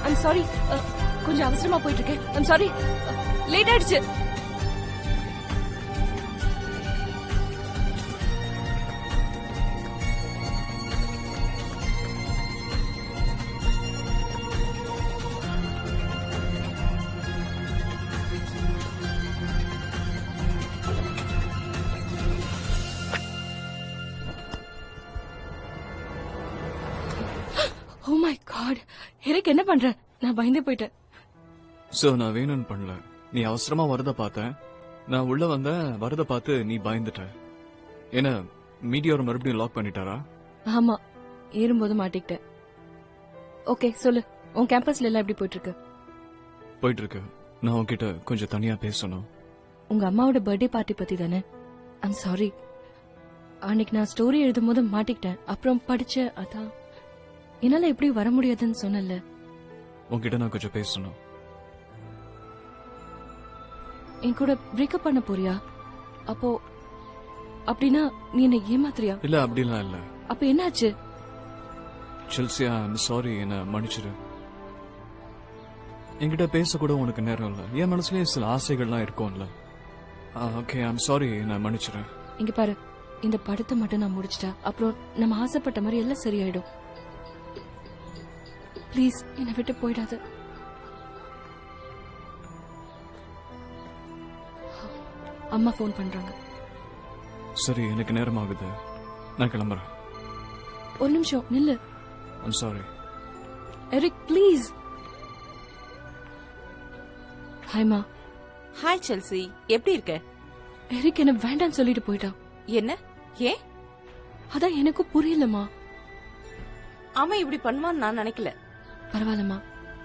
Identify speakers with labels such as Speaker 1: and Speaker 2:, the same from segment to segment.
Speaker 1: I'm sorry, கொஞ்சம் அவசரமா போயிட்டு இருக்கேன். ஐம் சாரி, லேட் ஆயிடுச்சு. Oh my God, எரிக் என்ன பண்ற? நான் பயந்தே போயிட்டேன்.
Speaker 2: சோ நான் வேணும்னு பண்ணல. நீ அவசரமா வரத பார்த்தேன். நான் உள்ள வந்த வரத பார்த்து நீ பயந்துட்ட. என்ன மீடியாவை மறுபடியும் லாக் பண்ணிட்டாரா?
Speaker 1: ஆமா, ஏறும்போது மாட்டிக்கிட்டேன். ஓகே சொல்லு, உன் கேம்பஸ்ல எல்லாம் எப்படி போயிட்டு இருக்கு?
Speaker 2: போயிட்டு இருக்கு. நான் உன்கிட்ட கொஞ்சம் தனியா பேசணும்.
Speaker 1: உங்க அம்மாவோட பர்த்டே பார்ட்டி பத்தி தானே? ஐம் சாரி, அன்னைக்கு நான் ஸ்டோரி எழுதும் போது மாட்டிக்கிட்டேன். அப்புறம் படிச்ச அதான் என்னால எப்படி வர முடியாதுன்னு சொன்னல.
Speaker 2: உன்கிட்ட நான் கொஞ்சம் பேசணும்.
Speaker 1: என் கூட பிரேக்கப் பண்ண போறியா? அப்போ அப்படின்னா நீ என்ன ஏமாத்துறியா?
Speaker 2: இல்ல அப்படிலாம் இல்ல.
Speaker 1: அப்ப என்னாச்சு?
Speaker 2: செல்சியா, ஐம் சாரி, என்ன மன்னிச்சிரு. என்கிட்ட பேச கூட உனக்கு நேரம் இல்ல. என் மனசுலயும் சில ஆசைகள்லாம் இருக்கும்ல. ஓகே, ஐம் சாரி, நான் மன்னிச்சிரு.
Speaker 1: இங்க பாரு, இந்த படத்தை மட்டும் நான் முடிச்சிட்டா அப்புறம் நம்ம ஆசைப்பட்ட மாதிரி எல்லாம் சரியாயிடும். ப்ளீஸ் என்னை விட்டு போயிடாத. அம்மா போன் பண்றாங்க.
Speaker 2: சரி, எனக்கு நேரம் ஆகுது, நான் கிளம்புறேன்.
Speaker 1: ஒரு நிமிஷம் நில்லு.
Speaker 2: I'm sorry.
Speaker 1: Eric please. ஹாய்மா.
Speaker 3: ஹாய் செல்சி, எப்படி இருக்க?
Speaker 1: எரிக் என்ன வேண்டான்னு சொல்லிட்டு போயிட்டான்.
Speaker 3: என்ன ஏன்?
Speaker 1: அதான் எனக்கும் புரியலமா.
Speaker 3: அவன் இப்படி பண்ணுவான்னு நான் நினைக்கல.
Speaker 1: பரவாயில்லம்மா,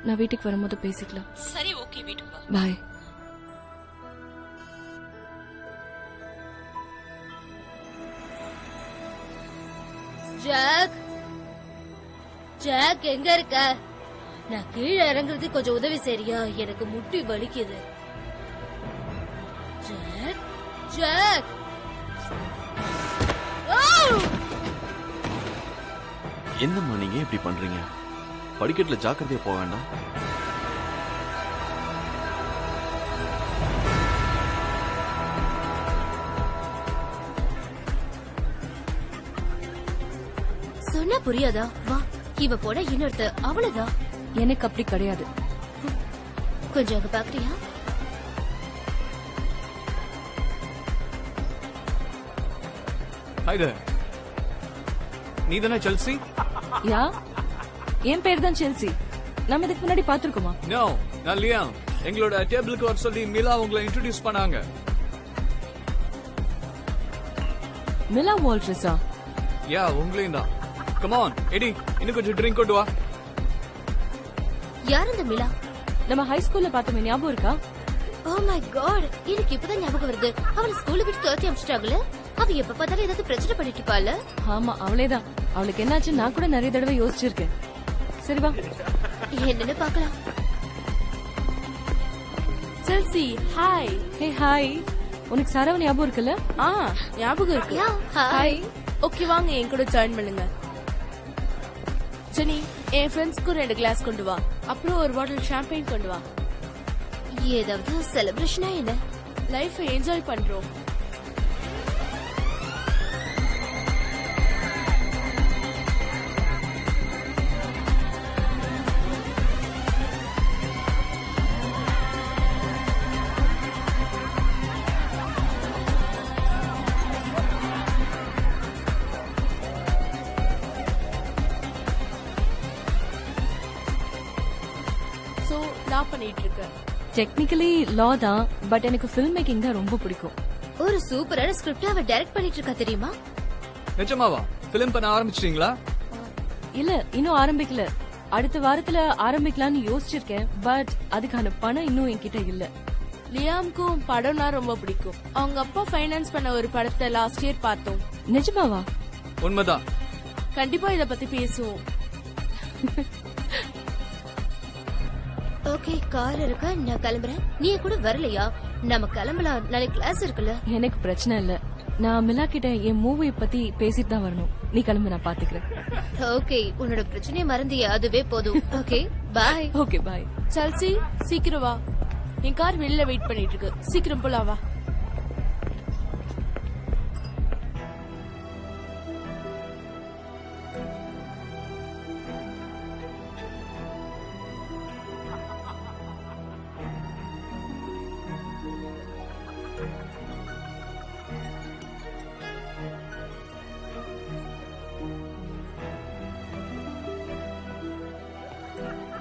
Speaker 1: நான் வீட்டுக்கு வரும்போது பேசிக்கலாம்.
Speaker 3: சரி, ஓகே, வீட்டுக்கு வா.
Speaker 1: பாய்.
Speaker 4: ஜாக், ஜாக் எங்க இருக்க? நான் கீழே இறங்குறது கொஞ்சம் உதவி செய்றியா? எனக்கு முட்டி வலிக்குது. Jog, jog.
Speaker 5: என்னம்மா நீங்க இப்படி பண்றீங்க? படிக்கட்டுல ஜாக்கிரதையா போக வேண்டாம்.
Speaker 4: சொன்னா புரியாதா? வா, இவ போட இன்னொருத்த அவ்வளவுதான்.
Speaker 1: எனக்கு அப்படி கிடையாது.
Speaker 4: கொஞ்சம் அங்க பாக்குறியா?
Speaker 2: Hi there. நீ தானே செல்சி?
Speaker 1: யா, என் பேர் தான் செல்சி. நம்ம இதுக்கு முன்னாடி பாத்துருக்கோமா?
Speaker 2: நோ, நான் லியாம். எங்களோட டேபிளுக்கு வர சொல்லி மிலா உங்களை இன்ட்ரோடியூஸ் பண்ணாங்க.
Speaker 1: மிலா வால்ட்ரஸா?
Speaker 2: யா, உங்களையும் தான். கம் ஆன் எடி, இன்னும் கொஞ்சம் ட்ரிங்க் கொண்டு வா.
Speaker 4: யார் இந்த மிலா?
Speaker 1: நம்ம ஹை ஸ்கூல்ல பார்த்தோமே, ஞாபகம் இருக்கா?
Speaker 4: ஓ மை காட், எனக்கு இப்பதான் ஞாபகம் வருது. அவளை ஸ்கூல்ல விட்டு துரத்தி அனுப்பிச்சிட்டாங்களே. அவ எப்ப பார்த்தாலும் ஏதாவது பிரச்சனை பண்ணிட்டு இருப்பாள்.
Speaker 1: ஆமா, அவளேதான். அவளுக்கு என்னாச்சு நான் கூட நிறைய தடவை யோசிச்சிருக்கேன். சரி வா,
Speaker 4: என்னன்னு பாக்கலாம்.
Speaker 3: Chelsea, hi.
Speaker 1: Hey hi. உனக்கு சரவண ஞாபகம் இருக்குல்ல?
Speaker 3: ஞாபகம் இருக்கு.
Speaker 4: ஹாய்.
Speaker 3: ஓகே, வாங்க என் கூட ஜாயின் பண்ணுங்க. ஜெனி, என் ஃப்ரெண்ட்ஸ்க்கு 2 கிளாஸ் கொண்டு வா. அப்புறம் ஒரு பாட்டில் ஷாம்பெயின் கொண்டு வா.
Speaker 4: ஏதாவது செலிப்ரேஷனா என்ன?
Speaker 3: லைஃபை என்ஜாய் பண்றோம். சோ நான் பண்ணிட்டு இருக்கேன்.
Speaker 1: டெக்னிக்கலி லா தான், பட் எனக்கு ஃபில்ம் மேக்கிங் தான் ரொம்ப பிடிக்கும்.
Speaker 4: ஒரு சூப்பரான ஸ்கிரிப்ட் அவ டைரக்ட் பண்ணிட்டு இருக்கா தெரியுமா?
Speaker 2: நிஜமாவா? பிலிம் பண்ண ஆரம்பிச்சிட்டீங்களா?
Speaker 1: இல்ல, இன்னும் ஆரம்பிக்கல. அடுத்த வாரத்துல ஆரம்பிக்கலாம்னு யோசிச்சிருக்கேன். பட் அதுக்கான பணம் இன்னும் என்கிட்ட இல்ல.
Speaker 3: லியாம்க்கும் படம்னா ரொம்ப பிடிக்கும். அவங்க அப்பா ஃபைனான்ஸ் பண்ண ஒரு படத்தை லாஸ்ட் இயர் பார்த்தோம்.
Speaker 1: நிஜமாவா?
Speaker 2: உண்மைதான்.
Speaker 3: கண்டிப்பா இத பத்தி பேசுவோம்.
Speaker 4: ஓகே, கார் இருக்கா? நான் கிளம்புறேன். நீ கூட வரலையா? நம்ம கிளம்பலாம், நாளைக்கு கிளாஸ் இருக்குல்ல.
Speaker 1: எனக்கு பிரச்சனை இல்ல. நான் மிலா கிட்ட என் மூவி பத்தி பேசிட்டு தான் வரணும். நீ கிளம்பு, நான் பாத்துக்கிறேன்.
Speaker 4: ஓகே, உன்னோட பிரச்சனையை மறந்தியா? அதுவே போதும். Okay, bye.
Speaker 1: Okay bye.
Speaker 3: Chelsea சீக்கிரம் வா, என் கார் வெளியில வெயிட் பண்ணிட்டு இருக்கு. சீக்கிரம் போலாம் வா.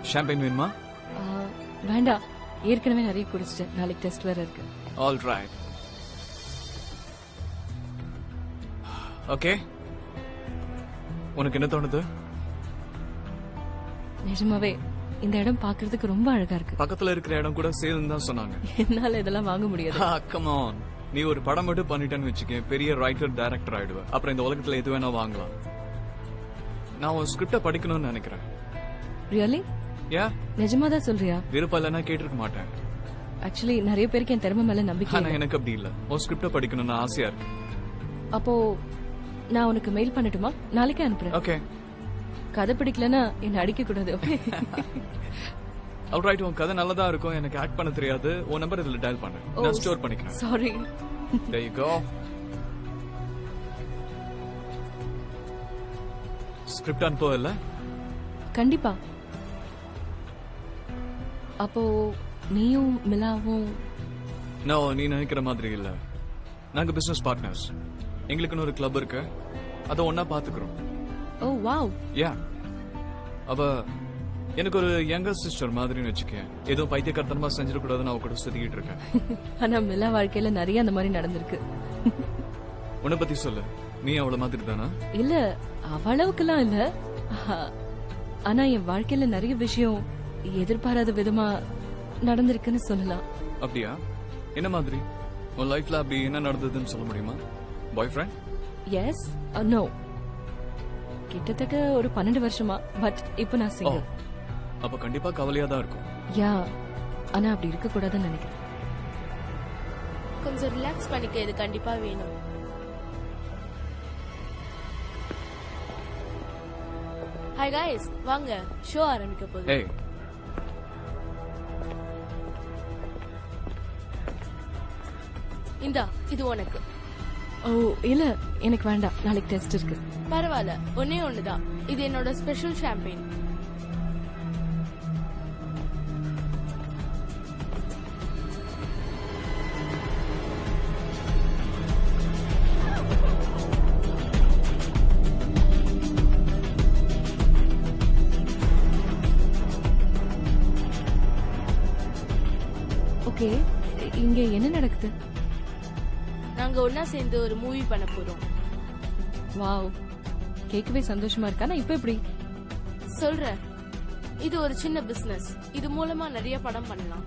Speaker 2: ஷாம்பைன் வேணுமா?
Speaker 1: வேண்டாம், ஏற்கனவே நிறைய குடிச்சிட்டேன். நாளைக்கு டெஸ்ட் வேற இருக்கு.
Speaker 2: All right. ஓகே, உனக்கு என்ன தோணுது?
Speaker 1: நிஜமாவே இந்த இடம் பாக்குறதுக்கு ரொம்ப அழகா இருக்கு.
Speaker 2: பக்கத்துல இருக்கிற இடம் கூட சேல்னு தான் சொன்னாங்க.
Speaker 1: என்னால இதெல்லாம் வாங்க முடியாது.
Speaker 2: கம் ஆன், நீ ஒரு படம் மட்டும் பண்ணிட்டேன்னு வச்சுக்க, பெரிய ரைட்டர் டைரக்டர் ஆயிடுவ. அப்புறம் இந்த உலகத்துல எது வேணா வாங்கலாம். நான் ஒரு ஸ்கிரிப்ட படிக்கணும்னு நினைக்கிறேன்.
Speaker 1: ரியலி?
Speaker 2: யா,
Speaker 1: நிஜமா தான் சொல்றியா?
Speaker 2: விருப்பம் இல்லைன்னா கேட்டிருக்க மாட்டேன்.
Speaker 1: ஆக்சுவலி நிறைய பேருக்கு என் திறமை மேல நம்பிக்கை
Speaker 2: ஆனா
Speaker 1: இல்ல.
Speaker 2: எனக்கு அப்படி இல்ல. ஒரு ஸ்கிரிப்ட படிக்கணும்னு ஆசையா இருக்கு.
Speaker 1: அப்போ நான் உனக்கு மெயில் பண்ணட்டுமா? நாளைக்கே அனுப்புறேன்.
Speaker 2: ஓகே.
Speaker 1: கதை பிடிக்கலன்னா என்ன அடிக்க கூடாது. ஓகே.
Speaker 2: ஆல்ரைட், உன் கதை நல்லதா இருக்கும். எனக்கு ஆக்ட் பண்ண தெரியாது. உன் நம்பர் இதுல டயல் பண்ணு. நான் ஸ்டோர் பண்ணிக்கிறேன்.
Speaker 1: Sorry.
Speaker 2: There you go. Script அனுப்பல?
Speaker 1: கண்டிப்பா. அப்போ நீயும் மிலாவும்?
Speaker 2: நோ, நீ நினைக்கிற மாதிரி இல்ல. நாங்க பிசினஸ் பார்ட்னர்ஸ். எங்களுக்குன்னு ஒரு கிளப் இருக்கு. அத ஒன்னா பாத்துக்கிறோம்.
Speaker 1: ஓ வாவ்.
Speaker 2: யா, அவ எனக்கு ஒரு யங்கர் சிஸ்டர் மாதிரின்னு வச்சுக்கேன். ஏதோ பைத்தியக்காரத்தனமா செஞ்சிடக்கூடாதுன்னு அவ கூட சுத்திக்கிட்டு இருக்கேன்.
Speaker 1: ஆனா மிலா வாழ்க்கையில நிறைய அந்த மாதிரி நடந்திருக்கு.
Speaker 2: உன்னை பத்தி சொல்லு. நீ அவள மாதிரி தானா?
Speaker 1: இல்ல, அவ்வளவுக்குலாம் இல்ல. ஆனா என் வாழ்க்கையில நிறைய விஷயம் எதிர்பாராத விதமா நடந்திருக்குன்னு சொல்லலாம்.
Speaker 2: அப்படியா? என்ன மாதிரி? உன் லைஃப்ல அப்படி என்ன நடந்ததுன்னு சொல்ல முடியுமா? Boyfriend?
Speaker 1: Yes, no. கிட்டத்தட்ட ஒரு 12 வருஷமா. பட் இப்போ நான் சிங்கிள்.
Speaker 2: அப்ப கண்டிப்பா கவலையா தான் இருக்கும்.
Speaker 1: யா, ஆனா அப்படி இருக்க கூடாதுன்னு நினைக்கிறேன்.
Speaker 3: கொஞ்சம் ரிலாக்ஸ் பண்ணிக்க, இது கண்டிப்பா வேணும். ஹாய் காய்ஸ், வாங்க, ஷோ ஆரம்பிக்க போகுது.
Speaker 2: ஏய்,
Speaker 3: இந்தா, இது உனக்கு.
Speaker 1: ஓ இல்ல, எனக்கு வேண்டாம். நாளைக்கு டெஸ்ட் இருக்கு.
Speaker 3: பரவாயில்ல, ஒன்னே ஒண்ணுதான். இது என்னோட ஸ்பெஷல் ஷாம்பெயின்.
Speaker 1: ஓகே, இங்க என்ன நடக்குது?
Speaker 3: நாங்க ஒன்னா சேர்ந்து ஒரு மூவி பண்ண போறோம்.
Speaker 1: வாவ், கேட்கவே சந்தோஷமா இருக்கா. நான் இப்ப எப்படி
Speaker 3: சொல்றேன், இது ஒரு சின்ன பிசினஸ். இது மூலமா நிறைய படம் பண்ணலாம்.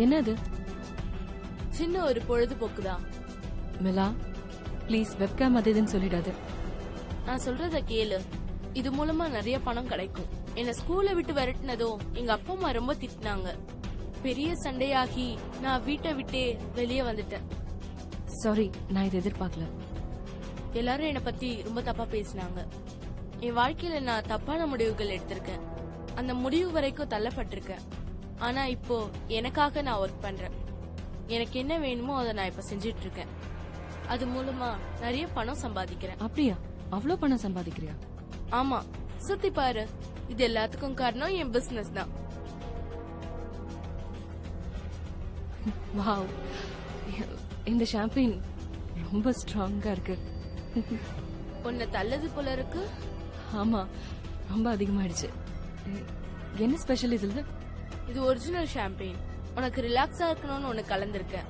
Speaker 1: என்னது?
Speaker 3: சின்ன ஒரு பொழுதுபோக்கு தான்.
Speaker 1: மிலா, ப்ளீஸ் வெப்கேம் அது இதுன்னு சொல்லிடாது.
Speaker 3: நான் சொல்றத கேளு. இது மூலமா நிறைய பணம் கிடைக்கும். என்ன ஸ்கூலை விட்டு விரட்டினதும் எங்க அப்பா அம்மா ரொம்ப திட்டினாங்க. பெரிய சண்டையாகி நான் வீட்டை விட்டே வெளியே வந்துட்டேன்.
Speaker 1: சாரி, நான் இதை எதிர்பார்க்கல.
Speaker 3: எல்லாரும் என்ன பத்தி ரொம்ப தப்பா பேசினாங்க. என் வாழ்க்கையில நான் தப்பான முடிவுகள் எடுத்திருக்கேன். அந்த முடிவு வரைக்கும் தள்ளப்பட்டிருக்கேன். ஆனா இப்போ எனக்காக நான் ஒர்க் பண்றேன். எனக்கு என்ன வேணுமோ அதை நான் இப்ப செஞ்சிட்டு இருக்கேன். அது மூலமா நிறைய பணம் சம்பாதிக்கிறேன்.
Speaker 1: அப்படியா? அவ்வளோ பணம் சம்பாதிக்கிறியா?
Speaker 3: ஆமா, சுத்தி பாரு. இது எல்லாத்துக்கும் காரணம் என் பிசினஸ் தான்.
Speaker 1: வாவ், இந்த ஷாம்பெயின் ரொம்ப ஸ்ட்ராங்கா இருக்கு.
Speaker 3: உன்னை தள்ளது போல இருக்கு.
Speaker 1: ஆமா, ரொம்ப அதிகமாயிடுச்சு. என்ன ஸ்பெஷல் இதுல?
Speaker 3: இது ஒரிஜினல் ஷாம்பெயின். உனக்கு ரிலாக்ஸா இருக்கணும்னு உனக்கு கலந்திருக்கேன்.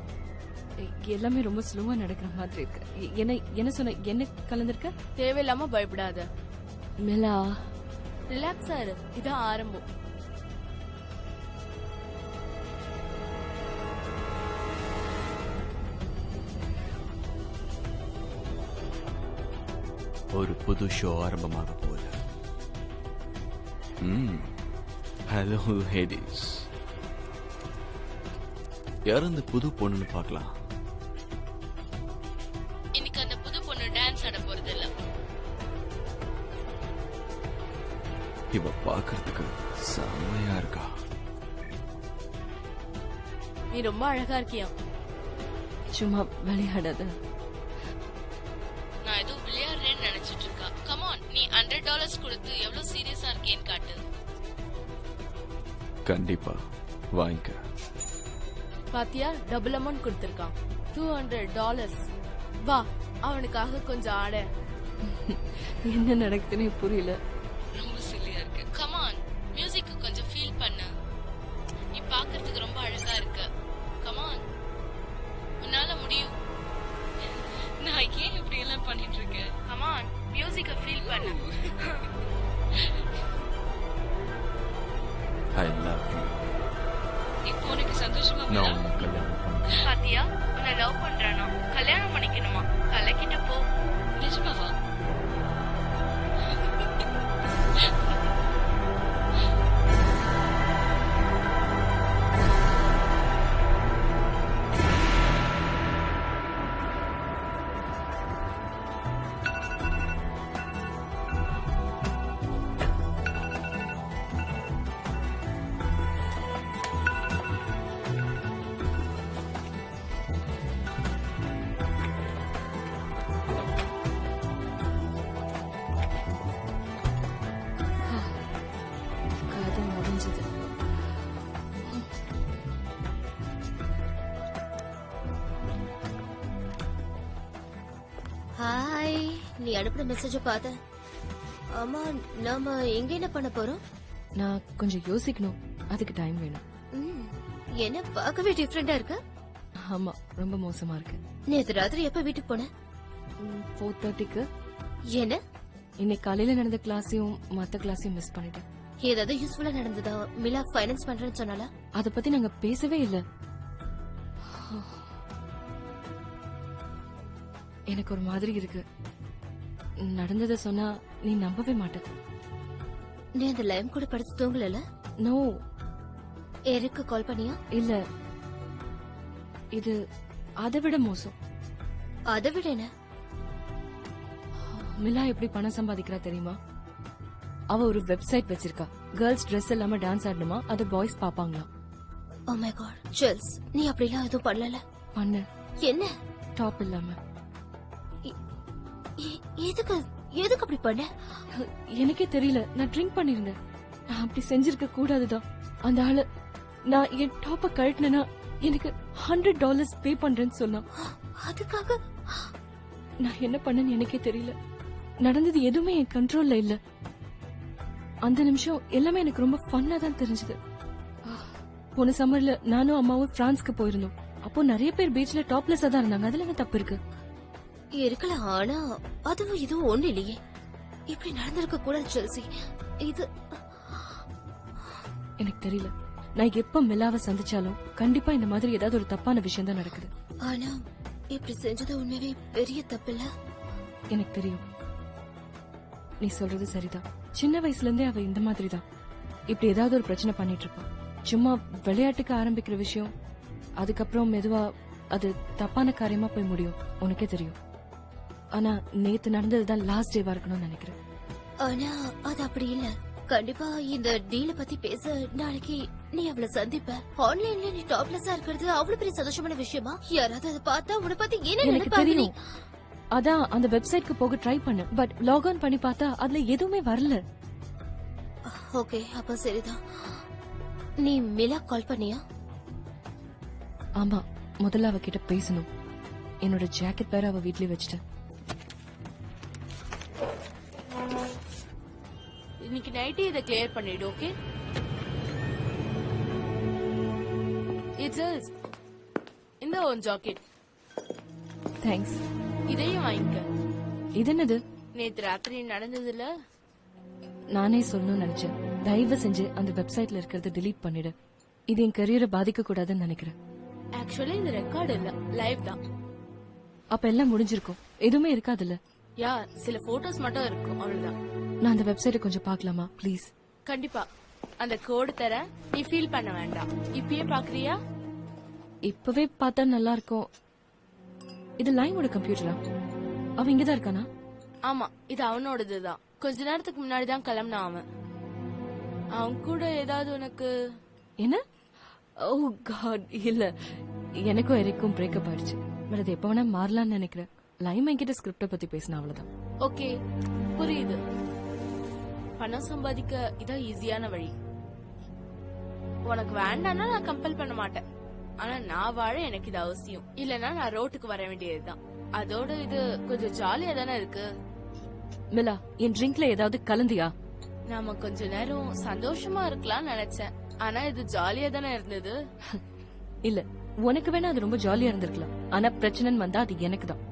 Speaker 1: எல்லாமே ரொம்ப ஸ்லோவா நடக்கிற மாதிரி இருக்கு. என்ன சொன்ன? என்ன கலந்திருக்க?
Speaker 3: தேவையில்லாம பயப்படாத.
Speaker 1: மிலா,
Speaker 3: ரிலாக்ஸா இரு. இதான் ஆரம்பம்.
Speaker 5: ஒரு புது ஷோ ஆரம்பமாக போகுது. ஹலோ ஹேடிஸ், யார் அந்த புது பொண்ணுன்னு பார்க்கலாம்.
Speaker 3: இன்னைக்கு அந்த புது பொண்ணு டான்ஸ் ஆட போறது இல்ல.
Speaker 5: இவ பாக்குறதுக்கு செம்மையா இருக்கா.
Speaker 3: நீ ரொம்ப அழகா இருக்கியா.
Speaker 1: சும்மா விளையாடாத.
Speaker 3: நான் ஏதோ விளையாடுறேன்னு நினைச்சிட்டு இருக்கா. கமான், நீ $100 கொடுத்து எவ்வளவு சீரியஸா இருக்கேன்னு காட்டு.
Speaker 5: கண்டிப்பா வாங்கிக்க.
Speaker 3: பாத்தியா, டபுள் அமௌண்ட் கொடுத்திருக்கான். $200. வா, அவனுக்காக கொஞ்சம் ஆட.
Speaker 1: என்ன நடக்குதுன்னு புரியல.
Speaker 3: ரொம்ப சில்லியா இருக்கு. கமான், மியூசிக் கொஞ்சம் ஃபீல் பண்ணு. நீ பாக்குறதுக்கு ரொம்ப அழகா இருக்க. கமான், உன்னால முடியும். நான் ஏன் இப்படி எல்லாம் பண்ணிட்டு இருக்கேன்? கமான், மியூசிக்க ஃபீல் பண்ணு.
Speaker 5: I love you.
Speaker 3: இப்போ உனக்கு சந்தோஷமா
Speaker 5: நான் உன்னை கல்யாணம் பண்ண.
Speaker 3: பாத்தியா, உன்னை லவ் பண்றானா? கல்யாணம் பண்ணிக்கணுமா? கலக்கிட்ட போ. நிஜமாவா?
Speaker 1: கதை முடிஞ்சது.
Speaker 4: ஹாய், நீ அனுப்புன மெசேஜ பார்த்த. ஆமா, நாம எங்க என்ன பண்ண போறோம்?
Speaker 1: நான் கொஞ்சம் யோசிக்கணும். அதுக்கு டைம் வேணும்.
Speaker 4: ம், என்ன பார்க்கவே டிஃபரெண்டா இருக்கு.
Speaker 1: ஆமா, ரொம்ப மோசமா இருக்கு.
Speaker 4: நேத்து ராத்திரி எப்ப வீட்டுக்கு போன?
Speaker 1: 4:30க்கு.
Speaker 4: என்ன
Speaker 1: இன்னைக்கு காலையில நடந்த கிளாஸையும் மத்த கிளாஸையும் மிஸ் பண்ணிட்டேன்.
Speaker 4: ஏதாவது யூஸ்ஃபுல்லா நடந்ததா? மிலா ஃபைனான்ஸ் பண்றேன்னு சொன்னால?
Speaker 1: அத பத்தி நாங்க பேசவே இல்ல. எனக்கு ஒரு மாதிரி இருக்கு. நடந்தத சொன்னா நீ நம்பவே மாட்ட.
Speaker 4: நீ அந்த லைம் கூட படுத்து தூங்கல?
Speaker 1: நோ,
Speaker 4: எருக்கு கால் பண்ணியா?
Speaker 1: இல்ல. இது அதை விட மோசம்.
Speaker 4: அதை விட என்ன?
Speaker 1: மிலா எப்படி பணம் சம்பாதிக்கிறா தெரியுமா? அவ ஒரு வெப்சைட் வச்சிருக்கா. கேர்ள்ஸ் ட்ரெஸ் இல்லாம டான்ஸ் ஆடணுமா, அத பாய்ஸ் பாப்பாங்களாம்.
Speaker 4: ஓ மை காட், ஜெல்ஸ், நீ அப்படிலாம் எதுவும் பண்ணல?
Speaker 1: பண்ண.
Speaker 4: என்ன?
Speaker 1: டாப் இல்லாம.
Speaker 4: எதுக்கு எதுக்கு அப்படி பண்ண?
Speaker 1: எனக்கே தெரியல. நான் ட்ரிங்க் பண்ணிருந்தேன். நான் அப்படி செஞ்சிருக்க கூடாதுதான். அந்த ஆளு நான் என் டாப்ப கழட்டினா எனக்கு $100 பே பண்றேன்னு சொன்னான்.
Speaker 4: அதுக்காக
Speaker 1: நான் என்ன பண்ணேன்னு எனக்கே தெரியல. நடந்தது எதுவுமே என் கண்ட்ரோல்ல இல்ல. அந்த நிமிஷம் எல்லாமே எனக்கு ரொம்ப ஃபன்னா தான் தெரிஞ்சது. போன சம்மர்ல நானும் அம்மாவும் பிரான்ஸ்க்கு போயிருந்தோம். அப்போ நிறைய பேர் பீச்ல டாப்லெஸ்ஸா தான் இருந்தாங்க. அதுல என்ன தப்பு இருக்கு?
Speaker 4: இருக்கலாம், ஆனா அதுவும் இதுவும் ஒண்ணு இல்லையே. இப்படி நடந்திருக்க கூடாது ஜெல்சி. இது
Speaker 1: எனக்கு தெரியல. நான் எப்ப மிலாவை சந்திச்சாலும் கண்டிப்பா இந்த மாதிரி ஏதாவது ஒரு தப்பான விஷயம் தான் நடக்குது.
Speaker 4: ஆனா இப்படி செஞ்சது உண்மையே பெரிய தப்பில்ல?
Speaker 1: எனக்கு தெரியும். நீ சொல்றது சரிதான். சின்ன வயசுல இருந்தே அவ இந்த மாதிரி தான். இப்படி ஏதாவது ஒரு பிரச்சனை பண்ணிட்டு இருப்பான். சும்மா விளையாட்டுக்கு ஆரம்பிக்கிற விஷயம் அதுக்கப்புறம் மெதுவா அது தப்பான காரியமா போய் முடியும். உனக்கே தெரியும். ஆனா நேத்து நடந்ததுதான் லாஸ்ட் டேவா இருக்கணும்னு நினைக்கிறேன்.
Speaker 4: ஆனா அது அப்படி இல்ல. கண்டிப்பா இந்த டீல பத்தி பேச நாளைக்கு நீ அவளை சந்திப்ப. ஆன்லைன்ல நீ டாப்லெஸ்ஸா இருக்கிறது அவ்வளவு பெரிய சந்தோஷமான விஷயமா? யாராவது அதை பார்த்தா உன்னை பத்தி என்ன
Speaker 1: எனக்கு
Speaker 4: நினைப்பாங்க?
Speaker 1: தெரியும். அதான் அந்த வெப்சைட்க்கு போக ட்ரை பண்ண. பட் லாக் ஆன் பண்ணி பார்த்தா அதுல எதுவுமே வரல.
Speaker 4: ஓகே, அப்ப சரிதான். நீ மிலா கால் பண்ணியா?
Speaker 1: ஆமா, முதல்ல அவகிட்ட பேசணும். என்னோட ஜாக்கெட் வேற அவ வீட்லயே வச்சுட்டேன்.
Speaker 3: இன்னைக்கு நைட்டே இதை கிளியர் பண்ணிடு. ஓகே, இட்ஸ் இந்த உன் ஜாக்கெட்.
Speaker 1: தேங்க்ஸ்.
Speaker 3: இதையும் வாங்கிக்க.
Speaker 1: இது என்னது?
Speaker 3: நேத்து ராத்திரி நடந்ததுல
Speaker 1: நானே சொல்லணும்னு நினைச்சேன். தயவு செஞ்சு அந்த வெப்சைட்ல இருக்கிறத delete பண்ணிடு. இது என் கரியரை பாதிக்க கூடாதுன்னு நினைக்கிறேன்.
Speaker 3: ஆக்சுவலி இந்த ரெக்கார்ட் இல்ல, லைவ் தான்.
Speaker 1: அப்ப எல்லாம் முடிஞ்சிருக்கும். எதுவுமே இருக்காதுல்ல?
Speaker 3: யா, சில போட்டோஸ் மட்டும் இருக்கும், அவ்வளவுதான்.
Speaker 1: நான் அந்த வெப்சைட்டை கொஞ்சம் பார்க்கலாமா ப்ளீஸ்?
Speaker 3: கண்டிப்பா. அந்த கோடு தர, நீ ஃபீல் பண்ண வேண்டாம். இப்பயே பாக்குறியா?
Speaker 1: இப்பவே பார்த்தா நல்லா இருக்கும். இது லைனோட கம்ப்யூட்டரா? அவன் இங்கதான் இருக்கானா?
Speaker 3: ஆமா, இது அவனோடதுதான். கொஞ்ச நேரத்துக்கு முன்னாடி தான் கிளம்புனான் அவன். அவங்க கூட ஏதாவது உனக்கு
Speaker 1: என்ன? ஓ காட், இல்ல. எனக்கும் எரிக்கும் பிரேக்கப் ஆயிடுச்சு. பட் அது எப்ப வேணா மாறலாம்னு நினைக்கிறேன். லைம் என்கிட்ட ஸ்கிரிப்ட பத்தி பேசினா அவ்வளவுதான்.
Speaker 3: ஓகே, புரியுது. பணம் சம்பாதிக்க இதான் ஈஸியான வழி. உனக்கு வேண்டாம்னா நான் கம்பல் பண்ண மாட்டேன். ஆனா நான் வாழ எனக்கு இது அவசியம். இல்லனா நான் ரோட்டுக்கு வர வேண்டியதுதான். அதோட இது கொஞ்சம் ஜாலியா தானே இருக்கு.
Speaker 1: மிலா, என் ட்ரிங்க்ல ஏதாவது கலந்தியா?
Speaker 3: நாம கொஞ்ச நேரம் சந்தோஷமா இருக்கலாம் நினைச்சேன். ஆனா இது ஜாலியா தானே இருந்தது.
Speaker 1: இல்ல, உனக்கு வேணா அது ரொம்ப ஜாலியா இருந்திருக்கலாம். ஆனா பிரச்சனைன்னு வந்தா அது எனக்கு தான்.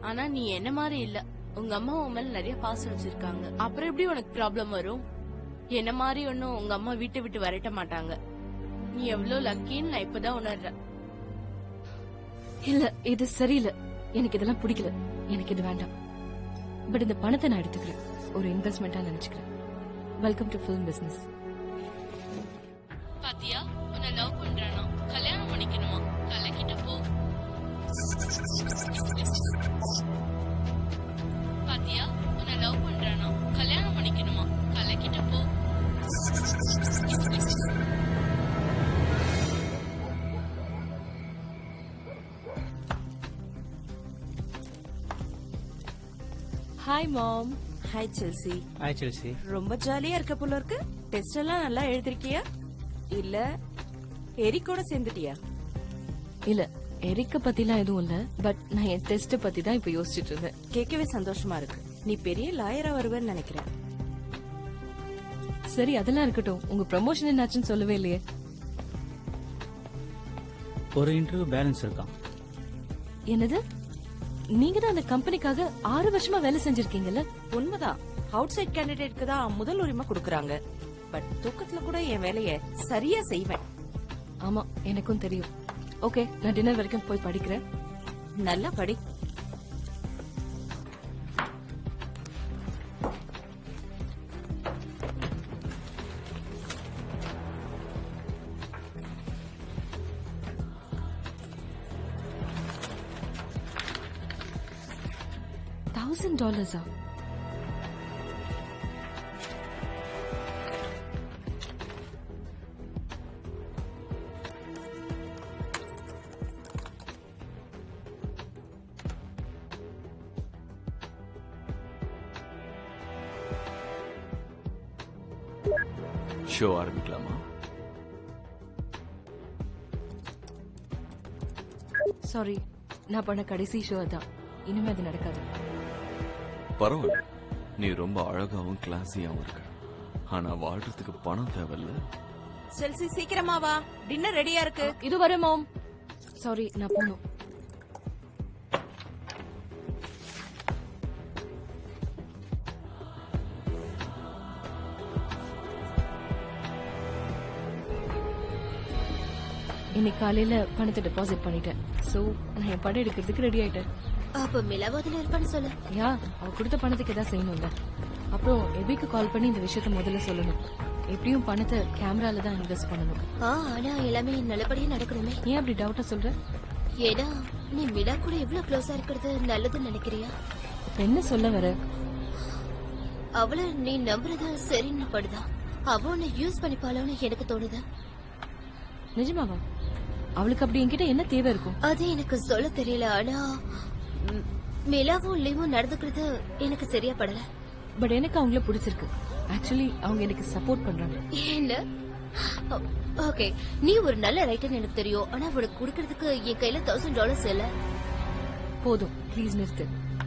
Speaker 3: ஆனா நீ என்ன மாதிரி இல்ல. உங்க அம்மா உன் மேல நிறைய பாசம் வச்சிருக்காங்க. அப்புறம் எப்படி உனக்கு ப்ராப்ளம் வரும்? என்ன மாதிரி ஒன்னும் உங்க அம்மா வீட்டை விட்டு விரட்ட மாட்டாங்க. நீ எவ்வளவு லக்கின்னு நான் இப்பதான் உணர்றேன்.
Speaker 1: இல்ல, இது சரியில்லை. எனக்கு இதெல்லாம் பிடிக்கல. எனக்கு இது வேண்டாம். பட் இந்த பணத்தை நான் எடுத்துக்கிறேன். ஒரு இன்வெஸ்ட்மெண்டா நினைச்சுக்கிறேன். Welcome to film business.
Speaker 3: பாத்தியா, உன்னை லவ் பண்றானா? கல்யாணம் பண்ணிக்கணுமா? கலக்கிட்டு போ. பாத்தியா, உன்னை லவ் பண்றானா? கல்யாணம் பண்ணிக்கணுமா? கலக்கிட்டு போ.
Speaker 1: Hi mom.
Speaker 6: Hi Chelsea.
Speaker 7: Hi Chelsea.
Speaker 6: ரொம்ப ஜாலியா இருக்க போல இருக்கு. டெஸ்ட் எல்லாம் நல்லா எழுதிருக்கியா? இல்ல எரிக்கோட சேர்ந்துட்டியா?
Speaker 1: இல்ல, எரிக்க பத்திலாம் எதுவும் இல்ல. பட் நான் என் டெஸ்ட் பத்தி தான் இப்ப யோசிச்சுட்டு இருந்தேன்.
Speaker 6: கேட்கவே சந்தோஷமா இருக்கு. நீ பெரிய லாயரா வருவேன்னு நினைக்கிறேன்.
Speaker 1: சரி, அதெல்லாம் இருக்கட்டும். உங்க ப்ரமோஷன் என்னாச்சுன்னு சொல்லவே இல்லையே.
Speaker 7: ஒரு இன்டர்வியூ பேலன்ஸ் இருக்கான்.
Speaker 1: என்னது? நீங்க தான் அந்த கம்பெனிக்காக 6 வருஷமா வேலை செஞ்சிருக்கீங்கல்ல?
Speaker 6: உண்மைதான். அவுட் சைட் கேண்டிடேட்க்கு தான் முதல் உரிமை கொடுக்கறாங்க. பட் தூக்கத்துல கூட என் வேலைய சரியா செய்வேன்.
Speaker 1: ஆமா, எனக்கும் தெரியும். ஓகே, நான் டின்னர் வரைக்கும் போய் படிக்கிறேன்.
Speaker 6: நல்லா படி.
Speaker 1: $1,000
Speaker 5: ஷோ ஆரம்பிக்கலாமா?
Speaker 1: சாரி, நான் பண்ண கடைசி ஷோ அதான். இனிமே அது நடக்காது.
Speaker 5: பரவாயில்ல, நீ ரொம்ப அழகாவும் கிளாஸியாவும் இருக்க. ஆனா வாழ்றதுக்கு பணம் தேவையில்ல.
Speaker 6: செல்சி சீக்கிரமா வா, டின்னர் ரெடியா இருக்கு.
Speaker 1: இது வர மாம். சாரி, நான் போகணும். இன்னைக்கு காலையில பணத்தை டெபாசிட் பண்ணிட்டேன். சோ நான் என் படம் எடுக்கிறதுக்கு ரெடி ஆயிட்டேன்.
Speaker 4: அப்ப மிளவாதுல இருப்பான்னு சொல்லு.
Speaker 1: யா, அவ கொடுத்த பணத்துக்கு ஏதாவது செய்யணும்ல. அப்புறம் எபிக்கு கால் பண்ணி இந்த விஷயத்த முதல்ல சொல்லணும். எப்படியும் பணத்தை கேமரால தான் இன்வெஸ்ட் பண்ணணும்.
Speaker 4: ஆனா எல்லாமே நல்லபடியா நடக்கணுமே.
Speaker 1: ஏன் அப்படி டவுட்டா சொல்ற?
Speaker 4: ஏன்னா நீ மிலா கூட எவ்வளவு க்ளோஸா இருக்கிறது நல்லதுன்னு நினைக்கிறியா?
Speaker 1: இப்ப என்ன சொல்ல வர?
Speaker 4: அவளை நீ நம்புறது சரின்னு படுதா? அவ உன்னை யூஸ் பண்ணிப்பாளோன்னு எனக்கு தோணுது.
Speaker 1: நிஜமாவா? அவளுக்கு அப்படி என்கிட்ட என்ன தேவை இருக்கும்?
Speaker 4: அது எனக்கு சொல்ல தெரியல. ஆனா மிலாவும் லீவும் நடந்துக்கிறது எனக்கு சரியா படல.
Speaker 1: பட் எனக்கு அவங்கள பிடிச்சிருக்கு. ஆக்சுவலி அவங்க எனக்கு சப்போர்ட் பண்றாங்க.
Speaker 4: என்ன? ஓகே, நீ ஒரு நல்ல ரைட்டர்னு எனக்கு தெரியும். ஆனா அவளுக்கு குடுக்கறதுக்கு என் கையில $1,000 இல்ல.
Speaker 1: போதும், ப்ளீஸ் நிறுத்து.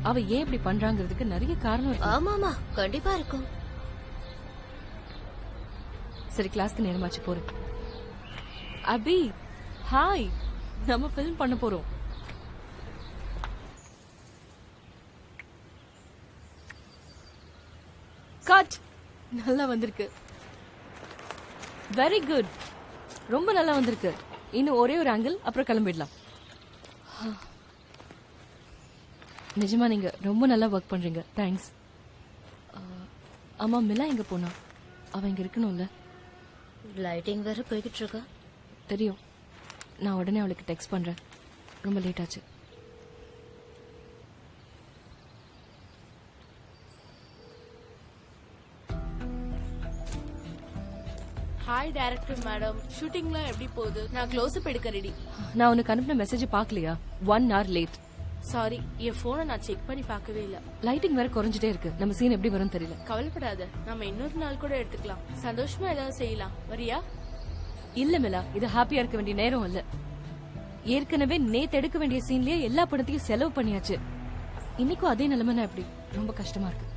Speaker 1: அவ ஏன் இப்படி பண்றாங்கிறதுக்கு நிறைய காரணம் இருக்கு.
Speaker 4: ஆமாமா, கண்டிப்பா இருக்கும்.
Speaker 1: சரி, கிளாஸ்க்கு நேரமாச்சு, போறேன். அபி, ஹாய். நம்ம ஃபில்ம் பண்ண போறோம். கட். நல்லா வந்திருக்கு. Very good. ரொம்ப நல்லா வந்திருக்கு. இன்னும் ஒரே ஒரு ஆங்கிள், அப்புறம் கிளம்பிடலாம். நிஜமா நீங்க ரொம்ப நல்லா ஒர்க் பண்றீங்க. தேங்க்ஸ். ஆமா, மிலா எங்க போனா? அவ இங்க இருக்கணும்ல.
Speaker 4: லைட்டிங் வேற போய்கிட்டு இருக்கா.
Speaker 1: தெரியும். நான் உடனே அவளுக்கு டெக்ஸ்ட் பண்றேன். ரொம்ப லேட் ஆச்சு.
Speaker 3: ஹாய் டைரக்டர் மேடம், ஷூட்டிங்லாம் எப்படி போகுது? நான் க்ளோஸ் அப் எடுக்க ரெடி.
Speaker 1: நான் உனக்கு அனுப்பின மெசேஜ் பார்க்கலையா? 1 hour லேட்.
Speaker 3: சாரி, என் போனை நான் செக் பண்ணி பார்க்கவே இல்ல.
Speaker 1: லைட்டிங் வேற குறைஞ்சிட்டே இருக்கு. நம்ம சீன் எப்படி வரும் தெரியல.
Speaker 3: கவலைப்படாத, நம்ம இன்னொரு நாள் கூட எடுத்துக்கலாம். சந்தோஷமா ஏதாவது செய்யலாம். வரியா?
Speaker 1: இல்ல மிலா, இது ஹாப்பியா இருக்க வேண்டிய நேரம் இல்ல. ஏற்கனவே நேத்து எடுக்க வேண்டிய சீன்லயே எல்லா பணத்தையும் செலவு பண்ணியாச்சு. இன்னைக்கும் அதே நிலைமைனா எப்படி? ரொம்ப கஷ்டமா இருக்கு.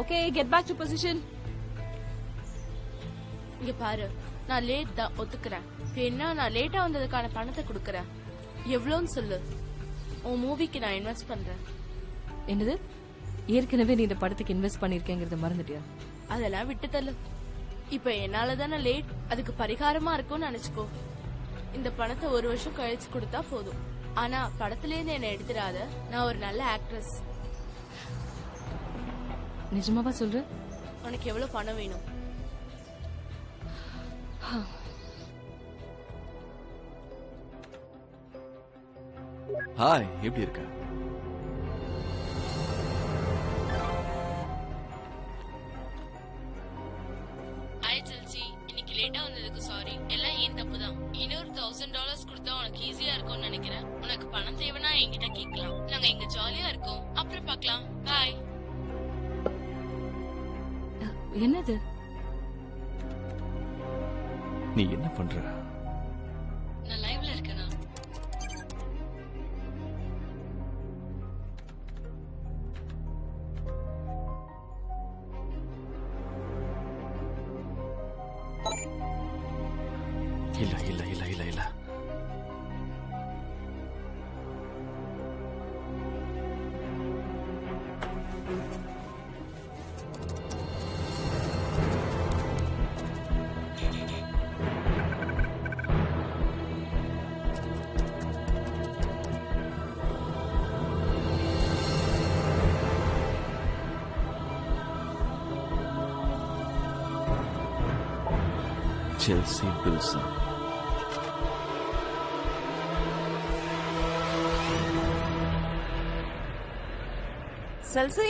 Speaker 1: Okay, get back to position.
Speaker 3: இங்க பாரு, நான் லேட் தான் ஒத்துக்கிறேன். வேணா நான் லேட்டா வந்ததுக்கான பணத்தை கொடுக்கறேன். எவ்வளோன்னு சொல்லு, உன் மூவிக்கு நான் இன்வெஸ்ட் பண்றேன்.
Speaker 1: என்னது? ஏற்கனவே நீ இந்த படத்துக்கு இன்வெஸ்ட் பண்ணிருக்கேங்கிறத மறந்துட்டியா?
Speaker 3: அதெல்லாம் விட்டு தள்ளு. இப்ப என்னால தானே லேட், அதுக்கு பரிகாரமா இருக்கும்னு நினைச்சுக்கோ. இந்த பணத்தை 1 வருஷம் கழிச்சு கொடுத்தா போதும். ஆனா படத்துல இருந்து என்ன எடுத்துடாத. நான் ஒரு நல்ல ஆக்ட்ரஸ்.
Speaker 1: நிஜமாவா சொல்ற?
Speaker 3: உனக்கு எவ்வளவு பணம் வேணும்?
Speaker 5: ஹாய், எப்படி இருக்க?
Speaker 3: ஹாய் செல்சி, இன்னைக்கு லேட்டா வந்ததுக்கு சாரி. எல்லாம் ஏன் தப்பு தான். இன்னொரு $1000 கொடுத்தா உனக்கு ஈஸியா இருக்கும்னு நினைக்கிறேன். உனக்கு பணம் தேவைன்னா என்கிட்ட கேட்கலாம். நாங்க இங்க ஜாலியா இருக்கோம். அப்புறம் பார்க்கலாம். பாய்.
Speaker 1: என்னது?
Speaker 5: நீ என்ன பண்ற?
Speaker 1: நான் லைவ்ல இருக்கேனா?
Speaker 5: இல்ல இல்ல இல்ல இல்ல இல்ல. Chelsea Bilson.
Speaker 6: Chelsea,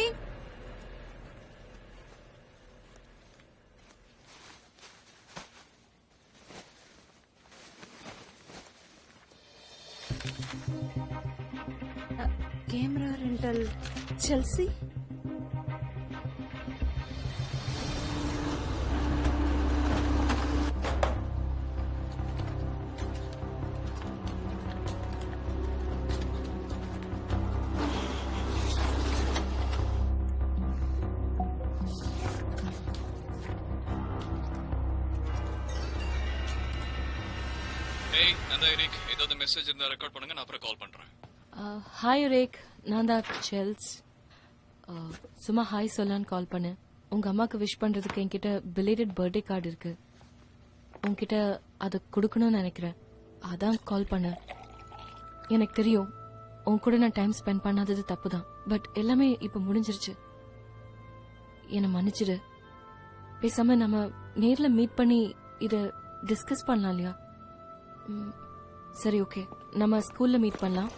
Speaker 6: camera rental. Chelsea,
Speaker 2: ஏய் நான் தான் எரிக். ஏதாவது மெசேஜ் இருந்தா ரெக்கார்ட் பண்ணுங்க, நான் அப்புறம் கால் பண்றேன்.
Speaker 1: ஹாய் ரேக், நான் தான் செல்ஸ். சும்மா ஹாய் சொல்லான்னு கால் பண்ணேன். உங்க அம்மாக்கு விஷ் பண்றதுக்கு என்கிட்ட பிலேட்டட் பர்த்டே கார்டு இருக்கு. உன்கிட்ட அதை கொடுக்கணும்னு நினைக்கிறேன். அதான் கால் பண்ணேன். எனக்கு தெரியும் உன் கூட நான் டைம் ஸ்பெண்ட் பண்ணாதது தப்பு தான். பட் எல்லாமே இப்ப முடிஞ்சிருச்சு. என்னை மன்னிச்சிடு. பேசாம நம்ம நேர்ல மீட் பண்ணி இத டிஸ்கஸ் பண்ணலாம் இல்லையா? சரி, ஓகே, நம்ம ஸ்கூல்ல மீட் பண்ணலாம்.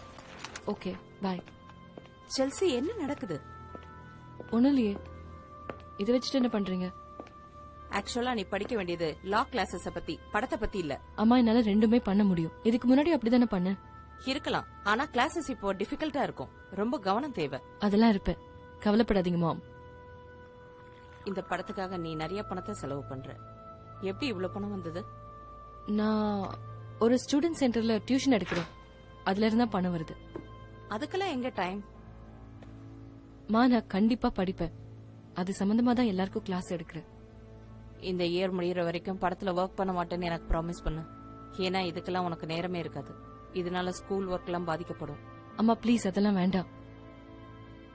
Speaker 1: ஓகே, பாய்.
Speaker 6: செல்சி, என்ன நடக்குது?
Speaker 1: ஒண்ணும் இல்லையே. இதை வச்சுட்டு என்ன பண்றீங்க?
Speaker 6: ஆக்சுவலா நீ படிக்க வேண்டியது லா கிளாஸஸ் பத்தி, படத்தை பத்தி இல்ல.
Speaker 1: அம்மா, என்னால ரெண்டுமே பண்ண முடியும். இதுக்கு முன்னாடி அப்படிதானே பண்ணேன்.
Speaker 6: இருக்கலாம், ஆனா கிளாஸஸ் இப்போ டிஃபிகல்ட்டா இருக்கும். ரொம்ப கவனம் தேவை.
Speaker 1: அதெல்லாம் இருப்பேன், கவலைப்படாதீங்க மாம்.
Speaker 6: இந்த படத்துக்காக நீ நிறைய பணத்தை செலவு பண்ற. எப்படி இவ்வளவு பணம் வந்தது?
Speaker 1: நான் ஒரு ஸ்டூடெண்ட் சென்டர்ல டியூஷன் எடுக்கிறேன். அதுல இருந்தா பணம் வருது.
Speaker 6: அதுக்கெல்லாம் எங்க டைம்?
Speaker 1: நான் கண்டிப்பா படிப்பேன். அது சம்பந்தமா தான் எல்லாருக்கும் கிளாஸ் எடுக்கிறேன்.
Speaker 6: இந்த இயர் முடியற வரைக்கும் படத்துல ஒர்க் பண்ண மாட்டேன்னு எனக்கு ப்ராமிஸ் பண்ணு. ஏன்னா இதுக்கெல்லாம் உனக்கு நேரமே இருக்காது. இதனால ஸ்கூல் ஒர்க் எல்லாம் பாதிக்கப்படும்.
Speaker 1: அம்மா ப்ளீஸ், அதெல்லாம் வேண்டாம்.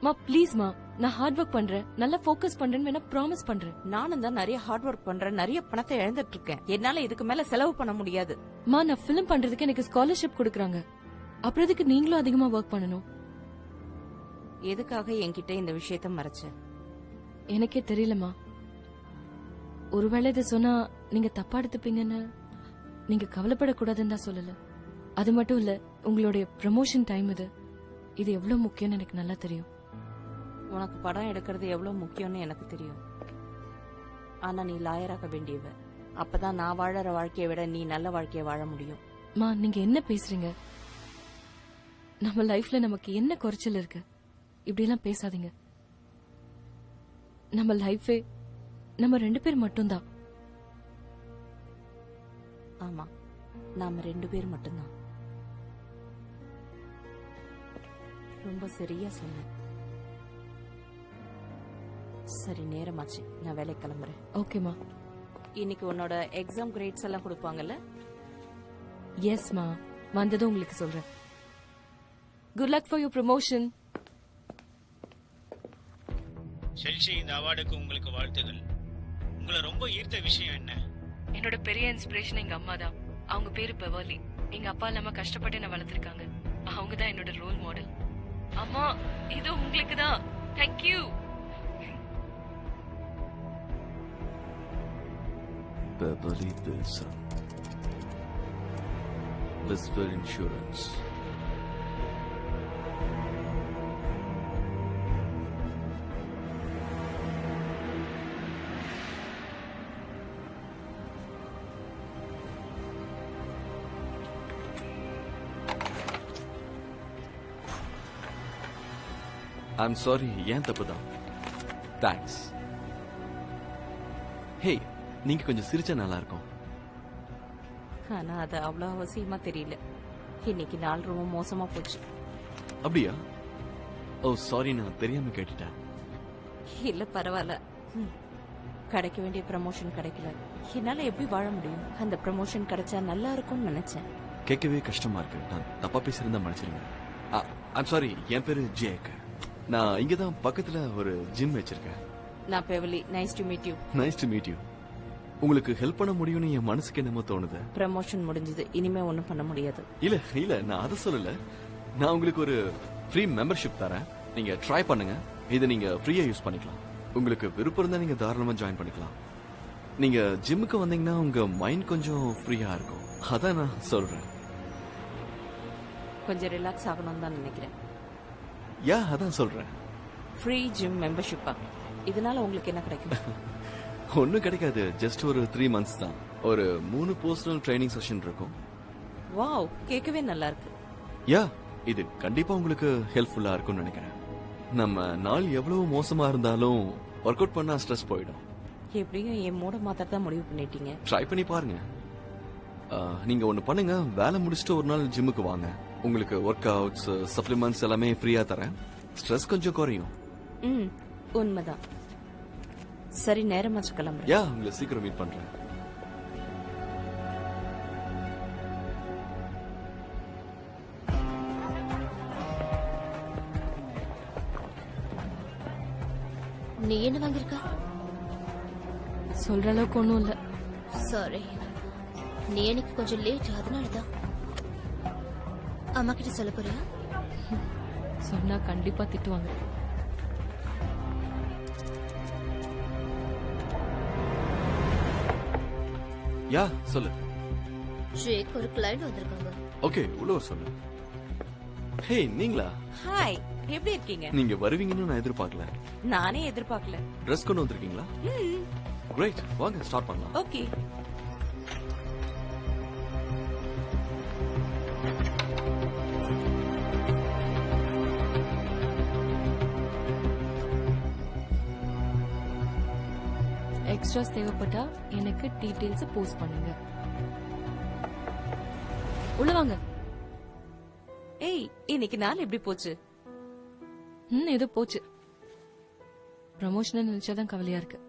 Speaker 1: மா ப்ளீஸ் மா, நான் ஹார்ட் ஒர்க் பண்றேன், நல்லா ஃபோக்கஸ் பண்றேன்னு வேணா ப்ராமிஸ் பண்றேன்.
Speaker 6: நானும் தான் நிறைய ஹார்ட் ஒர்க் பண்றேன், நிறைய பணத்தை இழந்துட்டு இருக்கேன். என்னால இதுக்கு மேல செலவு பண்ண முடியாது.
Speaker 1: மா, நான் ஃபிலிம் பண்றதுக்கு எனக்கு ஸ்காலர்ஷிப் கொடுக்கறாங்க. அப்புறம் எதுக்கு நீங்களும் அதிகமா ஒர்க் பண்ணணும்?
Speaker 6: எதுக்காக என்கிட்ட இந்த விஷயத்த மறைச்ச?
Speaker 1: எனக்கே தெரியலமா. ஒருவேளை இதை சொன்னா நீங்க தப்பா எடுத்துப்பீங்கன்னு. நீங்க கவலைப்படக்கூடாதுன்னு தான் சொல்லல. அது மட்டும் இல்ல, உங்களுடைய ப்ரமோஷன் டைம் இது எவ்வளவு முக்கியம்னு எனக்கு நல்லா தெரியும்.
Speaker 6: உனக்கு படம் எடுக்கிறது எவ்வளவு முக்கியம்னு எனக்கு தெரியும். ஆனா நீ லாயராக வேண்டியவ. அப்பதான் நான் வாழற வாழ்க்கையை விட நீ நல்ல வாழ்க்கையை வாழ முடியும்.
Speaker 1: மா நீங்க என்ன பேசுறீங்க? நம்ம லைஃப்ல நமக்கு என்ன குறைச்சல் இருக்கு? இப்படி எல்லாம் பேசாதீங்க. நம்ம லைஃபே நம்ம 2 பேர் மட்டும்தான்.
Speaker 6: ஆமா, நாம 2 பேர் மட்டும்தான். ரொம்ப சரியா சொன்ன. சரி, நேரமாச்சு, நான் வேலைக்கு கிளம்புறேன்.
Speaker 1: ஓகேமா.
Speaker 6: இன்னைக்கு உன்னோட எக்ஸாம் கிரேட்ஸ் எல்லாம் கொடுப்பாங்கல்ல?
Speaker 1: எஸ்மா, வந்ததும் உங்களுக்கு சொல்றேன். Good luck for your promotion.
Speaker 8: Chelsea, இந்த அவார்டுக்கு உங்களுக்கு வாழ்த்துகள். உங்களை ரொம்ப ஈர்த்த விஷயம் என்ன?
Speaker 1: என்னோட பெரிய இன்ஸ்பிரேஷன் எங்க அம்மா தான். அவங்க பேரு பெவர்லி. எங்க அப்பா இல்லாம கஷ்டப்பட்டு என்ன வளர்த்திருக்காங்க. அவங்க தான் என்னோட ரோல் மாடல். அம்மா, இது உங்களுக்கு தான். Thank you.
Speaker 5: Beverly Wilson, Whisper Insurance. I'm sorry, ஏன் தப்புதான். தேங்க்ஸ். ஹே, நீங்க கொஞ்சம் சிரிச்சா நல்லா இருக்கும்.
Speaker 6: ஆனா அது அவ்வளவு அவசியமா தெரியல. இன்னைக்கு நாள் ரொம்ப மோசமா போச்சு.
Speaker 5: அப்படியா? ஓ சாரி, நான் தெரியாம கேட்டுட்டேன்.
Speaker 6: இல்ல, பரவாயில்ல. கிடைக்க வேண்டிய ப்ரமோஷன் கிடைக்கல. என்னால எப்படி வாழ முடியும்? அந்த ப்ரமோஷன் கிடைச்சா நல்லா இருக்கும்னு நினைச்சேன்.
Speaker 5: கேட்கவே கஷ்டமா இருக்கு. நான் தப்பா பேசியிருந்தா மன்னிச்சிருங்க. ஐம் சாரி, என் பேரு ஜேக். நான் இங்கதான் பக்கத்துல ஒரு ஜிம் வச்சிருக்கேன்.
Speaker 6: நான் Beverly. Nice to meet you.
Speaker 5: Nice to meet you. உங்களுக்கு ஹெல்ப் பண்ண முடியும்னு என் மனசுக்கு என்னமோ தோணுது.
Speaker 6: ப்ரமோஷன் முடிஞ்சது, இனிமே ஒண்ணும் பண்ண முடியாது.
Speaker 5: இல்ல நான் அதை சொல்லல. நான் உங்களுக்கு ஒரு ஃப்ரீ மெம்பர்ஷிப் தரேன். நீங்க ட்ரை பண்ணுங்க. இதை நீங்க ஃப்ரீயா யூஸ் பண்ணிக்கலாம். உங்களுக்கு விருப்பம் இருந்தா நீங்க தாராளமா ஜாயின் பண்ணிக்கலாம். நீங்க ஜிம்முக்கு வந்தீங்கன்னா உங்க மைண்ட் கொஞ்சம் ஃப்ரீயா இருக்கும். அதான் நான் சொல்றேன்.
Speaker 6: கொஞ்சம் ரிலாக்ஸ் ஆகணும்னு தான் நினைக்கிறேன்.
Speaker 5: யா, அதான் சொல்றேன்.
Speaker 6: ஃப்ரீ ஜிம் மெம்பர்ஷிப்பா? இதனால உங்களுக்கு என்ன கிடைக்கும்?
Speaker 5: ஒன்னும் கிடைக்காது. ஜஸ்ட் ஒரு 3 months தான். ஒரு 3 பர்சனல் ட்ரைனிங் செஷன் இருக்கும்.
Speaker 6: வாவ், கேட்கவே நல்லா இருக்கு.
Speaker 5: யா, இது கண்டிப்பா உங்களுக்கு ஹெல்ப்ஃபுல்லா இருக்கும்னு நினைக்கிறேன். நம்ம நாள் எவ்வளவு மோசமா இருந்தாலும் ஒர்க் அவுட் பண்ணா ஸ்ட்ரெஸ் போயிடும்.
Speaker 6: எப்படியும் என் மூட மாத்திர தான் முடிவு பண்ணிட்டீங்க.
Speaker 5: ட்ரை பண்ணி பாருங்க. நீங்க ஒண்ணு பண்ணுங்க. வேலை முடிச்சுட்டு ஒரு நாள் ஜிம்முக்கு வாங்க. உங்களுக்கு ஒர்க் அவுட்ஸ், சப்ளிமெண்ட்ஸ் எல்லாமே ஃப்ரீயா தரேன். ஸ்ட்ரெஸ் கொஞ்சம் குறையும்.
Speaker 6: உண்மைதான். சரி, நேரமாச்சு, கிளம்புறேன்.
Speaker 5: யா, உங்களை சீக்கிரம் மீட் பண்றேன்.
Speaker 4: நீ என்ன வாங்கிருக்க?
Speaker 1: சொல்ற அளவுக்கு ஒண்ணும் இல்ல.
Speaker 4: சாரி, நீ எனக்கு கொஞ்சம் லேட், அதனாலதான். அம்மா கிட்ட சொல்ல போறியா?
Speaker 1: சொன்னா கண்டிப்பா திட்டுவாங்க.
Speaker 5: யா, சொல்லு.
Speaker 4: ஜேக், ஒரு கிளைண்ட் வந்திருக்காங்க.
Speaker 5: ஓகே, உள்ள வர சொல்லு. ஹே, நீங்களா?
Speaker 6: ஹாய், எப்படி இருக்கீங்க?
Speaker 5: நீங்க வருவீங்கன்னு நான் எதிர்பார்க்கல.
Speaker 6: நானே எதிர்பார்க்கல.
Speaker 5: ட்ரெஸ் கொண்டு வந்திருக்கீங்களா? கிரேட், வாங்க ஸ்டார்ட் பண்ணலாம்.
Speaker 6: ஓகே.
Speaker 1: எக்ஸ்ட்ராஸ் தேவைப்பட்டா எனக்கு டீடைல்ஸ் போஸ்ட் பண்ணுங்க. உள்ள வாங்க.
Speaker 6: ஏய், இன்னைக்கு நாள் எப்படி போச்சு?
Speaker 1: ஏதோ போச்சு. ப்ரமோஷன் நினைச்சாதான் கவலையா இருக்கு.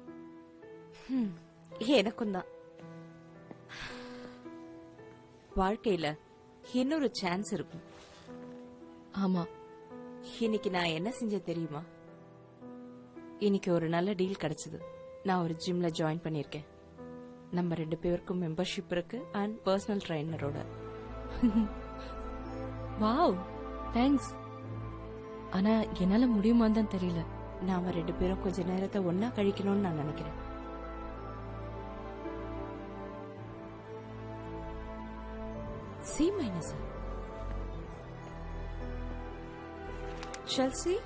Speaker 6: எனக்கும் தான். வாழ்க்கையில இன்னொரு சான்ஸ் இருக்கும்.
Speaker 1: ஆமா.
Speaker 6: இன்னைக்கு நான் என்ன செஞ்சேன் தெரியுமா? இன்னைக்கு ஒரு நல்ல டீல் கிடைச்சது. நான் ஒரு ஜிம்ல ஜாயின் பண்ணிருக்கேன். நம்ம 2 பேருக்கும் மெம்பர்ஷிப் இருக்கு அண்ட் பர்சனல் ட்ரைனரோட.
Speaker 1: Wow, thanks. ஆனா என்னால முடியுமான்னு தான் தெரியல.
Speaker 6: நாம 2 பேரும் கொஞ்ச நேரத்தை ஒன்னா கழிக்கணும்னு நான் நினைக்கிறேன். C minus. Chelsea,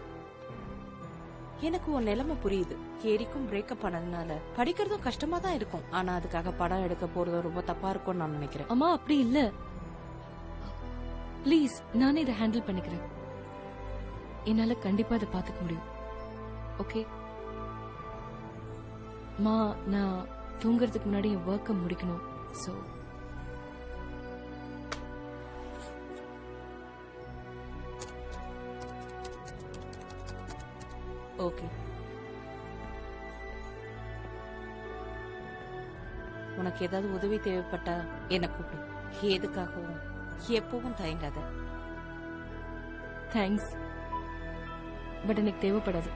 Speaker 6: எனக்கு உன் நிலைமை புரியுது. கேரிக்கும் பிரேக்கப் பண்ணதுனால படிக்கிறதும் கஷ்டமா தான் இருக்கும். ஆனா அதுக்காக படம் எடுக்க போறதும் ரொம்ப தப்பா இருக்கும்னு நான் நினைக்கிறேன்.
Speaker 1: அம்மா அப்படி இல்ல, ப்ளீஸ் நானே இதை ஹேண்டில் பண்ணிக்கிறேன். என்னால கண்டிப்பா இதை பாத்துக்க முடியும். ஓகே மா, நான் தூங்குறதுக்கு முன்னாடி என் ஒர்க்கை முடிக்கணும். சோ
Speaker 6: ஓகே, உனக்கு ஏதாவது உதவி தேவைப்பட்டா என்ன கூப்பிடு. எதுக்காகவும் எப்பவும் தயங்காத.
Speaker 1: தேங்க்ஸ், பட் எனக்கு தேவைப்படாது.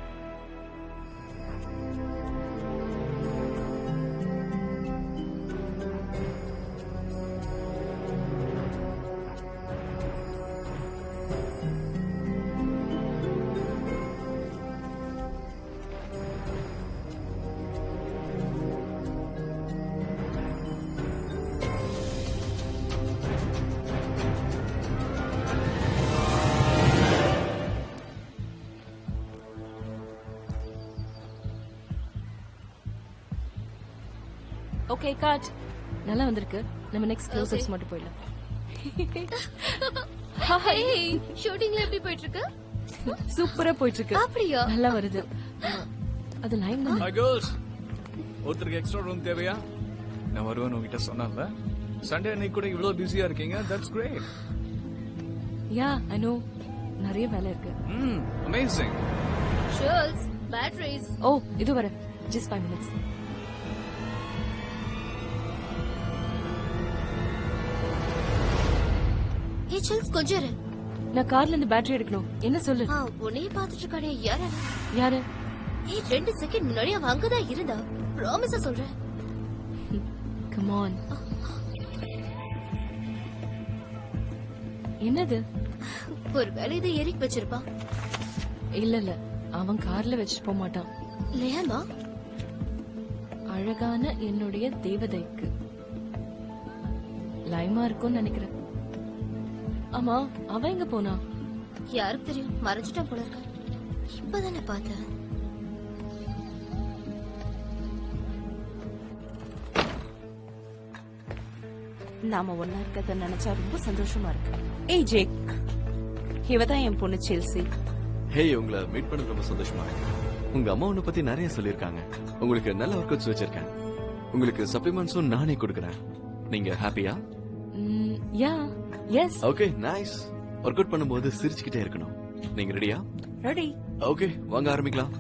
Speaker 1: ஓகே காட், நல்லா வந்திருக்கு. நம்ம நெக்ஸ்ட் க்ளோசர்ஸ் மட்டும் போயிடலாம்.
Speaker 4: ஷூட்டிங்ல எப்படி போயிட்டு இருக்கு?
Speaker 1: சூப்பரா போயிட்டு இருக்கு.
Speaker 4: அப்படியா?
Speaker 1: நல்லா வருது. அது லைன் தான்.
Speaker 2: Hi girls. ஒருத்தருக்கு எக்ஸ்ட்ரா ரூம் தேவையா? நான் வருவேன் உங்ககிட்ட சொன்னேன்ல. சண்டே அன்னைக்கு கூட இவ்வளவு பிஸியா இருக்கீங்க. That's great.
Speaker 1: Yeah I know, நிறைய வேலை இருக்கு.
Speaker 2: Amazing.
Speaker 4: Shirts, batteries.
Speaker 1: ஓ இது வர just 5 minutes.
Speaker 4: ஏ சில்ஸ், கொஞ்சம் இரு.
Speaker 1: நான் கார்ல இருந்து பேட்டரி எடுக்கணும். என்ன சொல்லு?
Speaker 4: உன்னையே பாத்துட்டு இருக்கானே, யாரு?
Speaker 1: யாரு?
Speaker 4: ஏ 2 செகண்ட் முன்னாடி அவன் அங்கதான் இருந்தா. ப்ராமிஸா சொல்றேன்.
Speaker 1: Come on. என்னது?
Speaker 4: ஒருவேளை இதை எரிக் வச்சிருப்பான்.
Speaker 1: இல்ல இல்ல, அவன் கார்ல வச்சுட்டு போக மாட்டான்.
Speaker 4: லேமா
Speaker 1: அழகான என்னுடைய தேவதைக்கு லைமா இருக்கும்னு நினைக்கிறேன். ஆமா, அவன் எங்க போனா?
Speaker 4: யாருக்கு தெரியும், மறைஞ்சிட்டான் போல இருக்க. இப்பதானே பார்த்தேன்.
Speaker 6: நாம ஒன்னா இருக்கிறத நினைச்சா ரொம்ப சந்தோஷமா இருக்கு. ஏய் ஜேக், இவதான் என் பொண்ணு செல்சி.
Speaker 5: ஹே, உங்களை மீட் பண்ணது ரொம்ப சந்தோஷமா இருக்கு. உங்க அம்மா உன்னை பத்தி நிறைய சொல்லிருக்காங்க. உங்களுக்கு நல்ல ஒர்க் அவுட்ஸ் வச்சிருக்கேன். உங்களுக்கு சப்ளிமெண்ட்ஸும் நானே கொடுக்கறேன். நீங்க ஹாப்பியா?
Speaker 1: யா S.
Speaker 5: Okay nice. Work out பண்ணும்போது சிரிச்சுக்கிட்டே இருக்கணும். நீங்க ரெடியா?
Speaker 6: ரெடி.
Speaker 5: ஓகே, வாங்க ஆரம்பிக்கலாம்.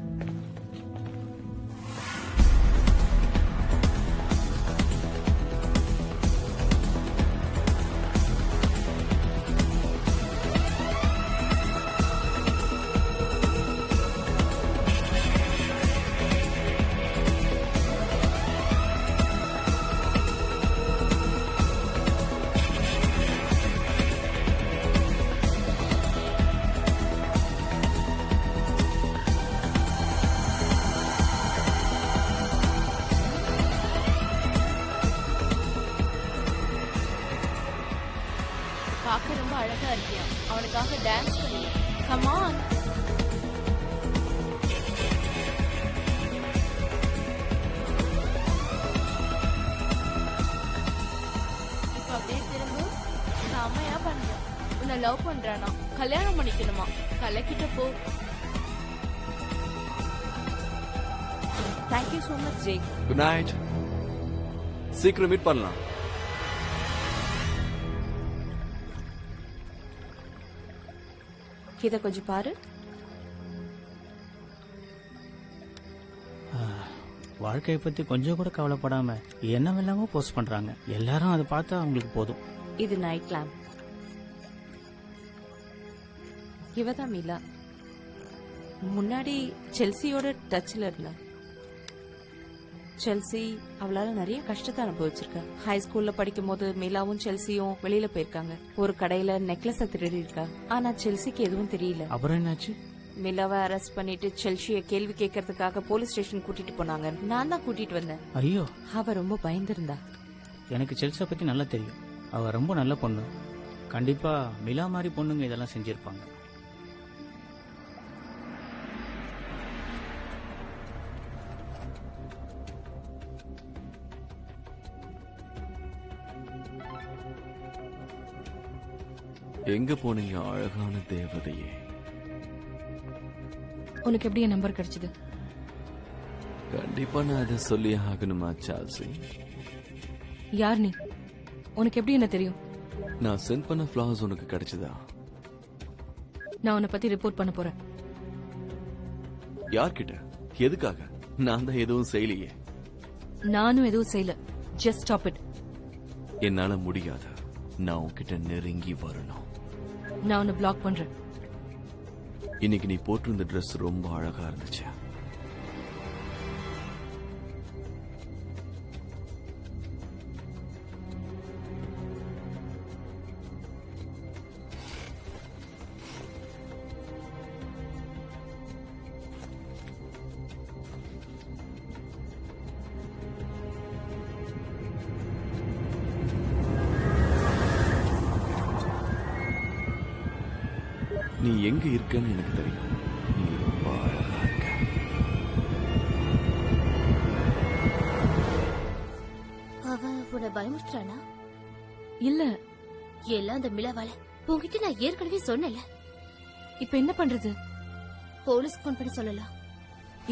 Speaker 3: பார்க்க ரொம்ப அழகா இருக்கியா? அவனுக்காக டான்ஸ் பண்ணு. Come on. அப்படியே திரும்ப. செமையா பண்ற. உன்னை லவ் பண்றானா? கல்யாணம் பண்ணிக்கணுமா? கலக்கிட்ட போ.
Speaker 6: Thank you so much Jack.
Speaker 5: Good night. சீக்கிரம் மீட் பண்ணலாம்.
Speaker 6: இத கொஞ்சம் பாரு.
Speaker 7: வாழ்க்கையை பத்தி கொஞ்சம் கூட கவலைப்படாம என்னவெல்லாமோ போஸ்ட் பண்றாங்க. எல்லாரும் அதை பார்த்தா அவங்களுக்கு போதும்.
Speaker 6: இது நைட் லேம்ப். இவதான் மிலா. முன்னாடி செல்சியோட டச்ல இருந்தா. செல்சி அவளால நிறைய கஷ்டத்தை அனுபவிச்சிருக்கா. ஹை ஸ்கூல்ல படிக்கும் போது மிலாவும் செல்சியும் வெளியில போயிருக்காங்க. ஒரு கடையில நெக்லஸ் திருடி இருக்கா. ஆனா செல்சிக்கு எதுவும் தெரியல.
Speaker 7: அப்புறம் என்னாச்சு?
Speaker 6: மிலாவை அரெஸ்ட் பண்ணிட்டு செல்சிய கேள்வி கேட்கறதுக்காக போலீஸ் ஸ்டேஷன் கூட்டிட்டு போனாங்க. நான் தான் கூட்டிட்டு வந்தேன்.
Speaker 7: ஐயோ,
Speaker 6: அவ ரொம்ப பயந்திருந்தா.
Speaker 7: எனக்கு செல்சியை பத்தி நல்லா தெரியும். அவ ரொம்ப நல்ல பொண்ணு. கண்டிப்பா மிலா மாதிரி பொண்ணுங்க இதெல்லாம் செஞ்சிருப்பாங்க.
Speaker 5: எங்க போனீங்க அழகான தேவதையே?
Speaker 1: உனக்கு எப்படி என் நம்பர் கிடைச்சது?
Speaker 5: கண்டிப்பா நான் அதை சொல்லி ஆகணுமா சால்சி?
Speaker 1: யார் நீ? உனக்கு எப்படி என்ன தெரியும்?
Speaker 5: நான் சென்ட் பண்ண ஃபிளவர்ஸ் உனக்கு கிடைச்சதா?
Speaker 1: நான் உன்னை பத்தி ரிப்போர்ட் பண்ண போறேன்.
Speaker 5: யார்கிட்ட? எதுக்காக? நான் தான் எதுவும் செய்யலையே.
Speaker 1: நானும் எதுவும் செய்யல. Just stop it.
Speaker 5: என்னால முடியாது. நான் உன்கிட்ட நெருங்கி வரணும்.
Speaker 1: நான் உன்னை பிளாக் பண்றேன்.
Speaker 5: இன்னைக்கு நீ போட்டிருந்த Dress ரொம்ப அழகா இருந்துச்சு. நீ எங்க இருக்கன்னு எனக்கு தெரியும். நீ ரொம்ப அழகா இருக்க.
Speaker 4: அவன் உன்னை பயமுறுத்துறானா?
Speaker 1: இல்ல.
Speaker 4: எல்லாம் அந்த மிளவால. உன்கிட்ட நான் ஏற்கனவே சொன்னல.
Speaker 1: இப்ப என்ன பண்றது?
Speaker 4: போலீஸ் போன் பண்ணி சொல்லலாம்.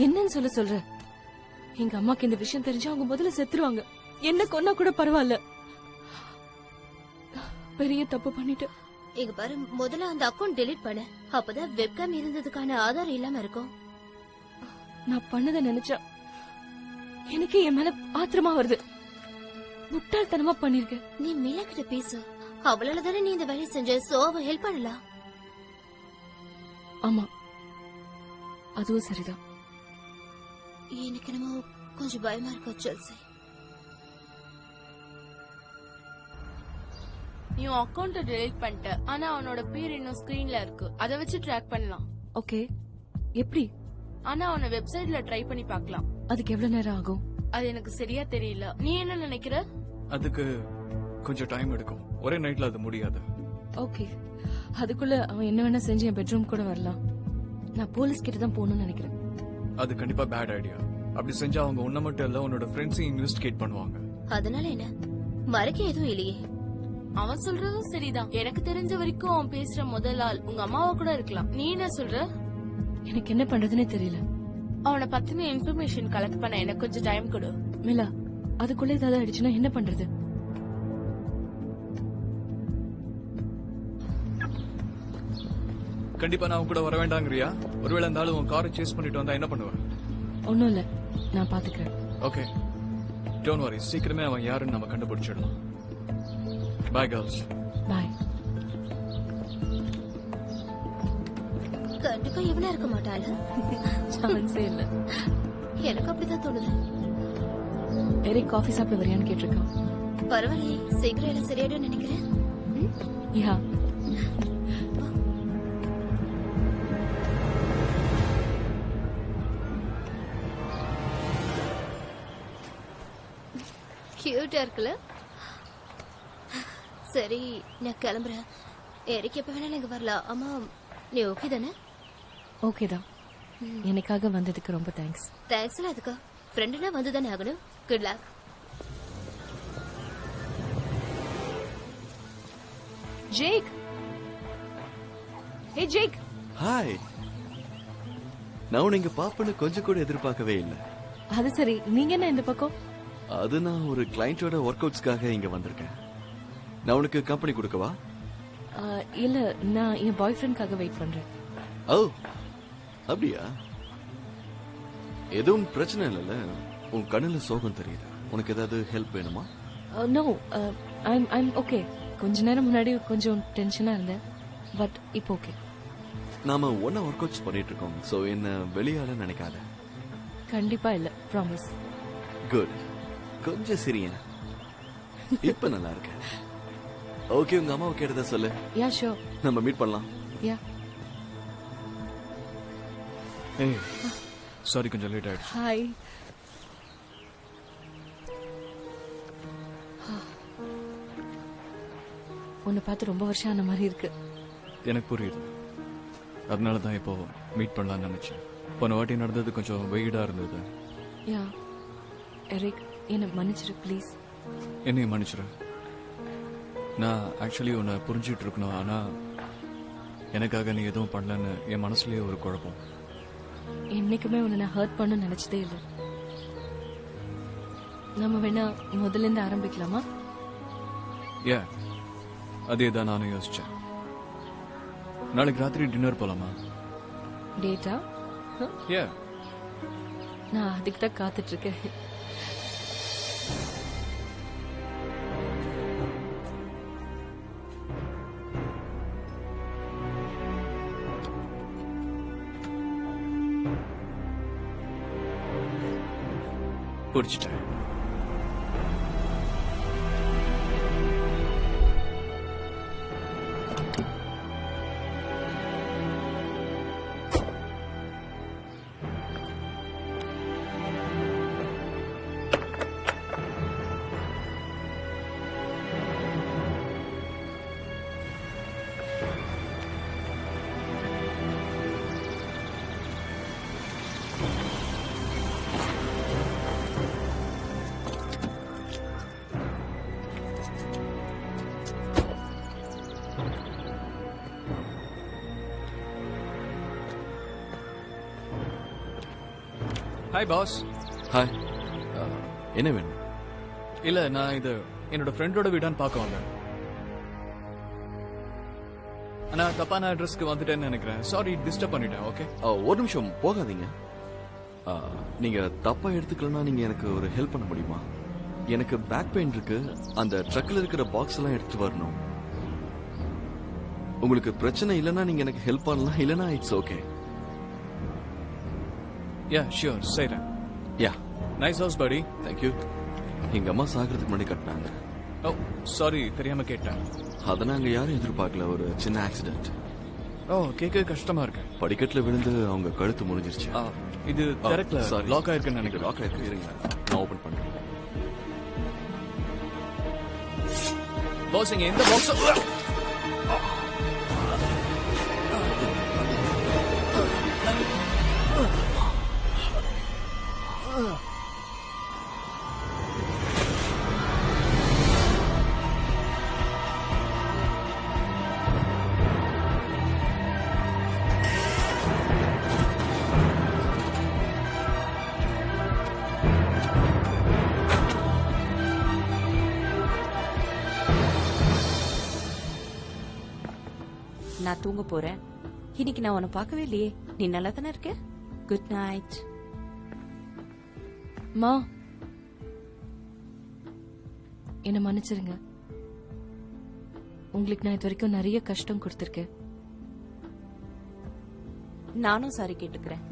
Speaker 1: என்னன்னு சொல்ற? எங்க அம்மாக்கு இந்த விஷயம் தெரிஞ்சா அவங்க முதல்ல செத்துருவாங்க. என்ன கொன்னா கூட பரவாயில்ல. பெரிய தப்பு பண்ணிட்டு.
Speaker 4: இங்க பாரு, முதல்ல அந்த அக்கவுண்ட் டெலீட் பண்ணு. அப்பதான் வெப்காம் இருந்ததுக்கான ஆதாரம் இல்லாம இருக்கும்.
Speaker 1: நான் பண்ணதை நினைச்சா எனக்கு என் மேல ஆத்திரமா வருது. முட்டாள்தனமா பண்ணிருக்க.
Speaker 4: நீ மிலா கிட்ட பேசு. அவளால தானே நீ இந்த வேலையை செஞ்ச. சோ அவ ஹெல்ப் பண்ணலாம்.
Speaker 1: ஆமா, அதுவும் சரிதான்.
Speaker 4: எனக்கு என்னமோ கொஞ்சம் பயமா இருக்கு செல்சி.
Speaker 3: நீ அக்கௌண்ட டெலீட் பண்ணிட்ட. ஆனா அவனோட பேர் இன்னும் ஸ்கிரீன்ல இருக்கு. அதை வச்சு ட்ராக் பண்ணலாம்.
Speaker 1: ஓகே, எப்படி?
Speaker 3: ஆனா அவன வெப்சைட்ல ட்ரை பண்ணி பார்க்கலாம்.
Speaker 1: அதுக்கு எவ்வளவு நேரம் ஆகும்?
Speaker 3: அது எனக்கு சரியா தெரியல. நீ என்ன நினைக்கிற?
Speaker 2: அதுக்கு கொஞ்சம் டைம் எடுக்கும். ஒரே நைட்ல அது முடியாது.
Speaker 1: ஓகே, அதுக்குள்ள அவன் என்ன வேணா செஞ்சு என் பெட்ரூம் கூட வரலாம். நான் போலீஸ் கிட்ட தான் போகணும்னு நினைக்கிறேன்.
Speaker 2: அது கண்டிப்பா பேட் ஐடியா. அப்படி செஞ்சா அவங்க உன்ன மட்டும் இல்ல உன்னோட ஃப்ரெண்ட்ஸையும் இன்வெஸ்டிகேட் பண்ணுவாங்க.
Speaker 4: அதனால என்ன? மறைக்க எதுவும் இல்லையே.
Speaker 3: அவன் சொல்றதும் சரிதான். எனக்கு தெரிஞ்ச வரைக்கும் அவன் பேசுற முதல் ஆள் உங்க அம்மாவா கூட இருக்கலாம். நீ என்ன சொல்ற?
Speaker 1: எனக்கு என்ன பண்றதுன்னே தெரியல.
Speaker 3: அவனை பத்தின இன்ஃபர்மேஷன் கலெக்ட் பண்ண எனக்கு கொஞ்சம் டைம் கொடு.
Speaker 1: மிலா, அதுக்குள்ள ஏதாவது ஆயிடுச்சுன்னா என்ன பண்றது?
Speaker 2: கண்டிப்பா நான் உன் கூட வர வேண்டாங்கறியா? ஒருவேளை அந்த ஆளு உன் காரை சேஸ் பண்ணிட்டு வந்தா என்ன பண்ணுவ?
Speaker 1: ஒண்ணும் இல்ல, நான் பாத்துக்கிறேன்.
Speaker 2: Okay, don't worry. சீக்கிரமே அவன் யாருன்னு நம்ம கண்டுபிடிச்சிடலாம். Bye, girls.
Speaker 1: பாய்.
Speaker 4: கண்டிப்பா இவனா இருக்க மாட்டாள.
Speaker 1: சான்ஸே இல்ல.
Speaker 4: எனக்கு அப்படிதான் தோணுது.
Speaker 1: எரிக் காஃபி சாப்பிட வரியான்னு கேட்டிருக்கான்.
Speaker 4: பரவாயில்லையே, சீக்கிரம் எல்லாம் சரியாயிடும் நினைக்கிறேன்.
Speaker 1: யா.
Speaker 4: கியூட்டா இருக்குல்ல? சரி, நான் கிளம்புறேன். எரிக்கு எப்ப வேணாலும் இங்க வரலாம். ஆமா, நீ ஓகே தானே?
Speaker 1: ஓகே தான். எனக்காக வந்ததுக்கு ரொம்ப தேங்க்ஸ்.
Speaker 4: தேங்க்ஸ் எல்லாம் அதுக்கா? ஃப்ரெண்டுனா வந்து தானே ஆகணும். Good luck.
Speaker 1: ஜேக். ஹே ஜேக்.
Speaker 5: ஹாய். நான் உன்னை இங்க பாப்பேன்னு கொஞ்சம் கூட எதிர்பார்க்கவே இல்லை.
Speaker 1: அது சரி, நீங்க என்ன இந்த பக்கம்?
Speaker 5: அது நான் ஒரு கிளையண்டோட ஒர்க் அவுட்ஸ்க்காக இங்க வந்திருக்கேன். நான் உனக்கு கம்பெனி கொடுக்கவா?
Speaker 1: இல்ல, நான் என் பாய் ஃப்ரெண்ட்காக வெயிட் பண்றேன்.
Speaker 5: ஓ, அப்படியா? எதுவும் பிரச்சனை இல்லைல்ல? உன் கண்ணுல சோகம் தெரியுது. உனக்கு ஏதாவது ஹெல்ப் வேணுமா?
Speaker 1: No, I'm okay. கொஞ்ச நேரம் முன்னாடி கொஞ்சம் டென்ஷனா இருந்தேன், பட் இப்போ ஓகே.
Speaker 5: நாம ஒன்னா ஒர்க் அவுட்ஸ் பண்ணிட்டு இருக்கோம். சோ என்ன வெளியால நினைக்காத.
Speaker 1: கண்டிப்பா இல்ல, ப்ராமிஸ்.
Speaker 5: குட். கொஞ்சம் சிரியா. இப்ப நல்லா இருக்கு. ஓகே, உங்க அம்மாவை கேட்டதா சொல்லு.
Speaker 1: Yeah sure.
Speaker 5: நம்ம மீட் பண்ணலாம்.
Speaker 1: யா.
Speaker 2: ஏய், சாரி கொஞ்சம் லேட் ஆயிடுச்சு.
Speaker 1: ஹாய். உன்னை பார்த்து ரொம்ப வருஷம் ஆன மாதிரி இருக்கு.
Speaker 2: எனக்கு புரியுது. அதனால தான் இப்போ மீட் பண்ணலாம்னு நினைச்சேன். போன வாட்டி நடந்தது கொஞ்சம் வெயிடா இருந்தது.
Speaker 1: யா, எரிக், என்னை மன்னிச்சிரு ப்ளீஸ்.
Speaker 2: என்னையும் மன்னிச்சிரு. நான் ஆக்சுவலி உன்னை புரிஞ்சிட்டு இருக்கணும், ஆனா எனக்காக நீ எதுவும் பண்ணலன்னு என் மனசுலயே ஒரு குழப்பம்.
Speaker 1: என்னைக்குமே உன்னை நான் ஹர்ட் பண்ண நினைச்சதே இல்லை. நம்ம வேணா முதல்ல இருந்து ஆரம்பிக்கலாமா?
Speaker 2: ஏன் அதே தான் நானும் யோசிச்சேன். நாளைக்கு ராத்திரி டின்னர் போலாமா?
Speaker 1: டேட்டா?
Speaker 2: ஏன்
Speaker 1: நான் அதுக்கு தான் காத்துட்டு இருக்கேன்.
Speaker 2: புரிச்சிட்டேன். Hi boss.
Speaker 5: ஹாய், என்ன வேணும்?
Speaker 2: இல்ல, நான் இது என்னோட ஃப்ரெண்டோட வீடான்னு பார்க்க வந்தேன். ஆனா தப்பான அட்ரஸ்க்கு வந்துட்டேன்னு நினைக்கிறேன். சாரி, டிஸ்டர்ப் பண்ணிட்டேன். ஓகே,
Speaker 5: ஒரு நிமிஷம் போகாதீங்க. நீங்க தப்பா எடுத்துக்கலன்னா நீங்க எனக்கு ஒரு ஹெல்ப் பண்ண முடியுமா? எனக்கு பேக் பெயின் இருக்கு. அந்த ட்ரக்ல இருக்கிற பாக்ஸ் எல்லாம் எடுத்துட்டு வரணும். உங்களுக்கு பிரச்சனை இல்லைன்னா நீங்க எனக்கு ஹெல்ப் பண்ணலாம், இல்லைன்னா இட்ஸ் ஓகே.
Speaker 2: யா ஷியோர், செய்றேன்.
Speaker 5: யா,
Speaker 2: நைஸ் ஹவுஸ் படி.
Speaker 5: தேங்க்யூ. எங்க அம்மா சாகிறதுக்கு முன்னாடி கட்டினாங்க.
Speaker 2: ஓ சாரி, தெரியாம கேட்டேன்.
Speaker 5: அதை நாங்க யாரும் எதிர்பார்க்கல. ஒரு சின்ன ஆக்சிடென்ட்.
Speaker 2: ஓ, கேட்க கஷ்டமா இருக்கு.
Speaker 5: படிக்கட்டுல விழுந்து அவங்க கழுத்து முடிஞ்சிருச்சு.
Speaker 2: இது திறக்கல,
Speaker 5: சாரி,
Speaker 2: லாக் ஆயிருக்குன்னு நினைக்கிறேன்.
Speaker 5: லாக் ஆயிருக்கு. இருங்க, நான் ஓபன் பண்றேன்.
Speaker 2: பாஸ், இங்க எந்த பாக்ஸ்?
Speaker 6: நான் தூங்க போறேன். இன்னைக்கு நான் உன்னை பார்க்கவே இல்லையே. நீ நல்லா தானே இருக்க? Good night.
Speaker 1: மா, என்ன மன்னிச்சிருங்க. உங்களுக்கு நான் இது வரைக்கும் நிறைய கஷ்டம் கொடுத்திருக்கேன்.
Speaker 6: நானும் சாரி கேட்டுக்கிறேன்.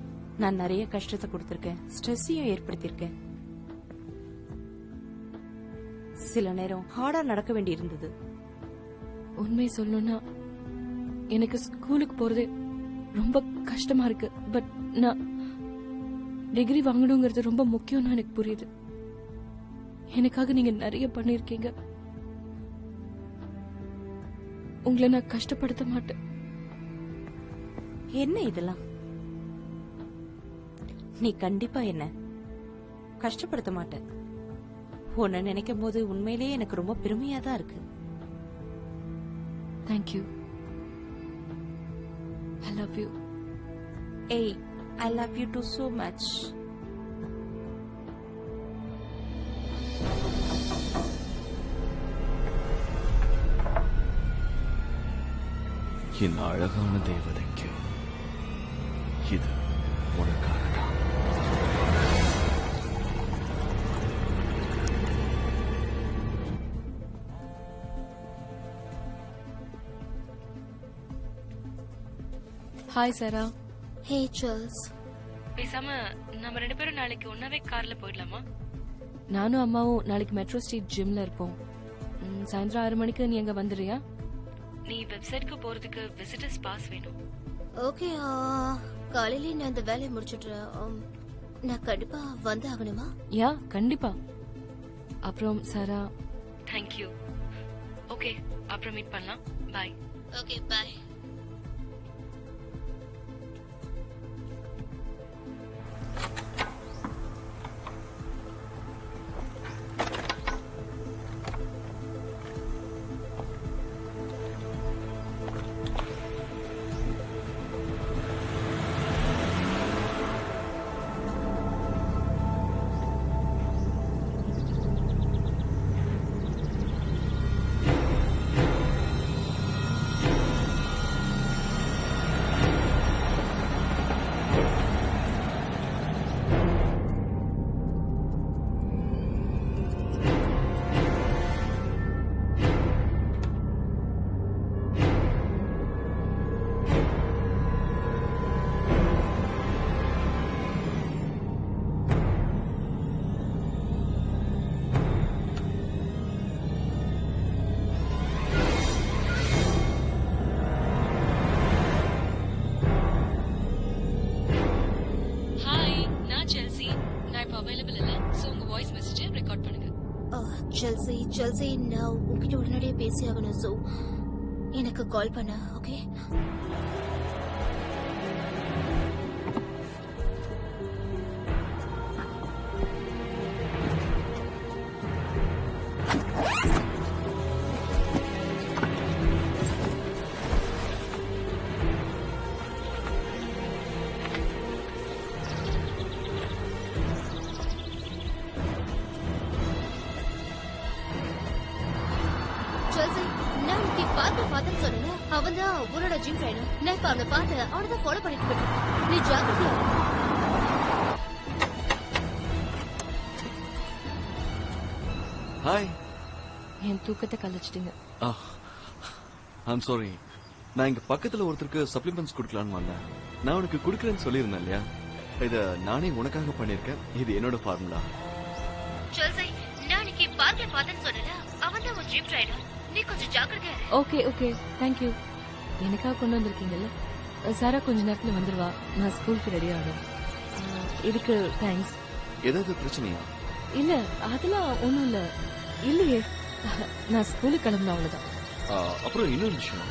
Speaker 6: நான் நிறைய கஷ்டத்தை கொடுத்திருக்கேன், ஸ்ட்ரெஸ்ஸையும் ஏற்படுத்தியிருக்கேன். சில நேரம் ஹார்டா நடக்க வேண்டி இருந்தது.
Speaker 1: உண்மை சொல்லணும்னா எனக்கு ஸ்கூலுக்கு போறதே ரொம்ப கஷ்டமா இருக்கு. பட் நான் டிகிரி வாங்கணுங்கிறது ரொம்ப முக்கியம்னு எனக்கு புரியுது. எனக்காக நீங்க நிறைய பண்ணிருக்கீங்க. உங்களை நான் கஷ்டப்படுத்த மாட்டேன்.
Speaker 6: என்ன இதெல்லாம்? நீ கண்டிப்பா என்ன கஷ்டப்படுத்த மாட்ட. உன்னை நினைக்கும் போது உண்மையிலேயே எனக்கு ரொம்ப பெருமையா தான் இருக்கு.
Speaker 1: Thank you. I love you.
Speaker 6: Hey, I love you too so much.
Speaker 5: இந்த அழகான தேவதைக்கு இது உனக்காக தான்.
Speaker 1: ஹாய் சாரா.
Speaker 4: ஹே சார்ல்ஸ்.
Speaker 1: பேசாம நம்ம ரெண்டு பேரும் நாளைக்கு ஒன்னாவே கார்ல போயிடலாமா? நானும் அம்மாவும் நாளைக்கு மெட்ரோ ஸ்ட்ரீட் ஜிம்ல இருப்போம். சாயந்தரம் 6 மணிக்கு நீ அங்க வந்துடுறியா? நீ வெப்சைட்க்கு போறதுக்கு விசிட்டர்ஸ் பாஸ் வேணும்.
Speaker 4: ஓகே, காலையில நான் இந்த வேலையை முடிச்சிடுறேன். நான் கண்டிப்பா வந்து ஆகணுமா?
Speaker 1: யா, கண்டிப்பா. அப்புறம் சாரா, தேங்க்யூ. ஓகே, அப்புறம் மீட் பண்ணலாம். பாய்.
Speaker 4: ஓகே, பாய்.
Speaker 1: ரெக்கார்ட் பண்ணுங்க.
Speaker 4: செல்சி நான் உங்ககிட்ட உடனடியே பேசி ஆகணும். சோ எனக்கு கால் பண்ண. ஓகே பார்த்தேன்னு சொன்னேன். அவன் தான் உன்னோட ஜிம் ட்ரைனர். நான் இப்ப அவனை பார்த்து அவனதான் ஃபாலோ பண்ணிட்டு இருக்கேன். நீ ஜாக்கிரதையா.
Speaker 5: ஹாய்.
Speaker 1: என் தூக்கத்தை கலைச்சிட்டீங்க.
Speaker 5: I'm sorry. நான் இங்க பக்கத்துல ஒருத்தருக்கு சப்ளிமெண்ட்ஸ் கொடுக்கலான்னு வந்தேன். நான் உனக்கு கொடுக்கறேன்னு சொல்லியிருந்தேன் இல்லையா? இத நானே உனக்காக பண்ணிருக்கேன். இது என்னோட ஃபார்முலா. நான் இன்னைக்கு பார்க்கல பார்த்தேன்னு சொன்னேன். அவன் தான் ஜிம் ட்ரைனர். நீ கொஞ்சம் ஜாக்கிரதையா.
Speaker 1: Okay okay thank you. எனக்காக கொண்டு வந்திருக்கீங்கல்ல. சாரா கொஞ்ச நேரத்துல வந்துருவா. நான் ஸ்கூலுக்கு ரெடி ஆகணும். இதுக்கு தேங்க்ஸ்.
Speaker 5: ஏதாவது பிரச்சனையா?
Speaker 1: இல்ல அதெல்லாம் ஒண்ணும் இல்ல. இல்லையே, நான் ஸ்கூலுக்கு கிளம்புன அவ்வளவுதான்.
Speaker 5: அப்புறம் இன்னொரு விஷயம்.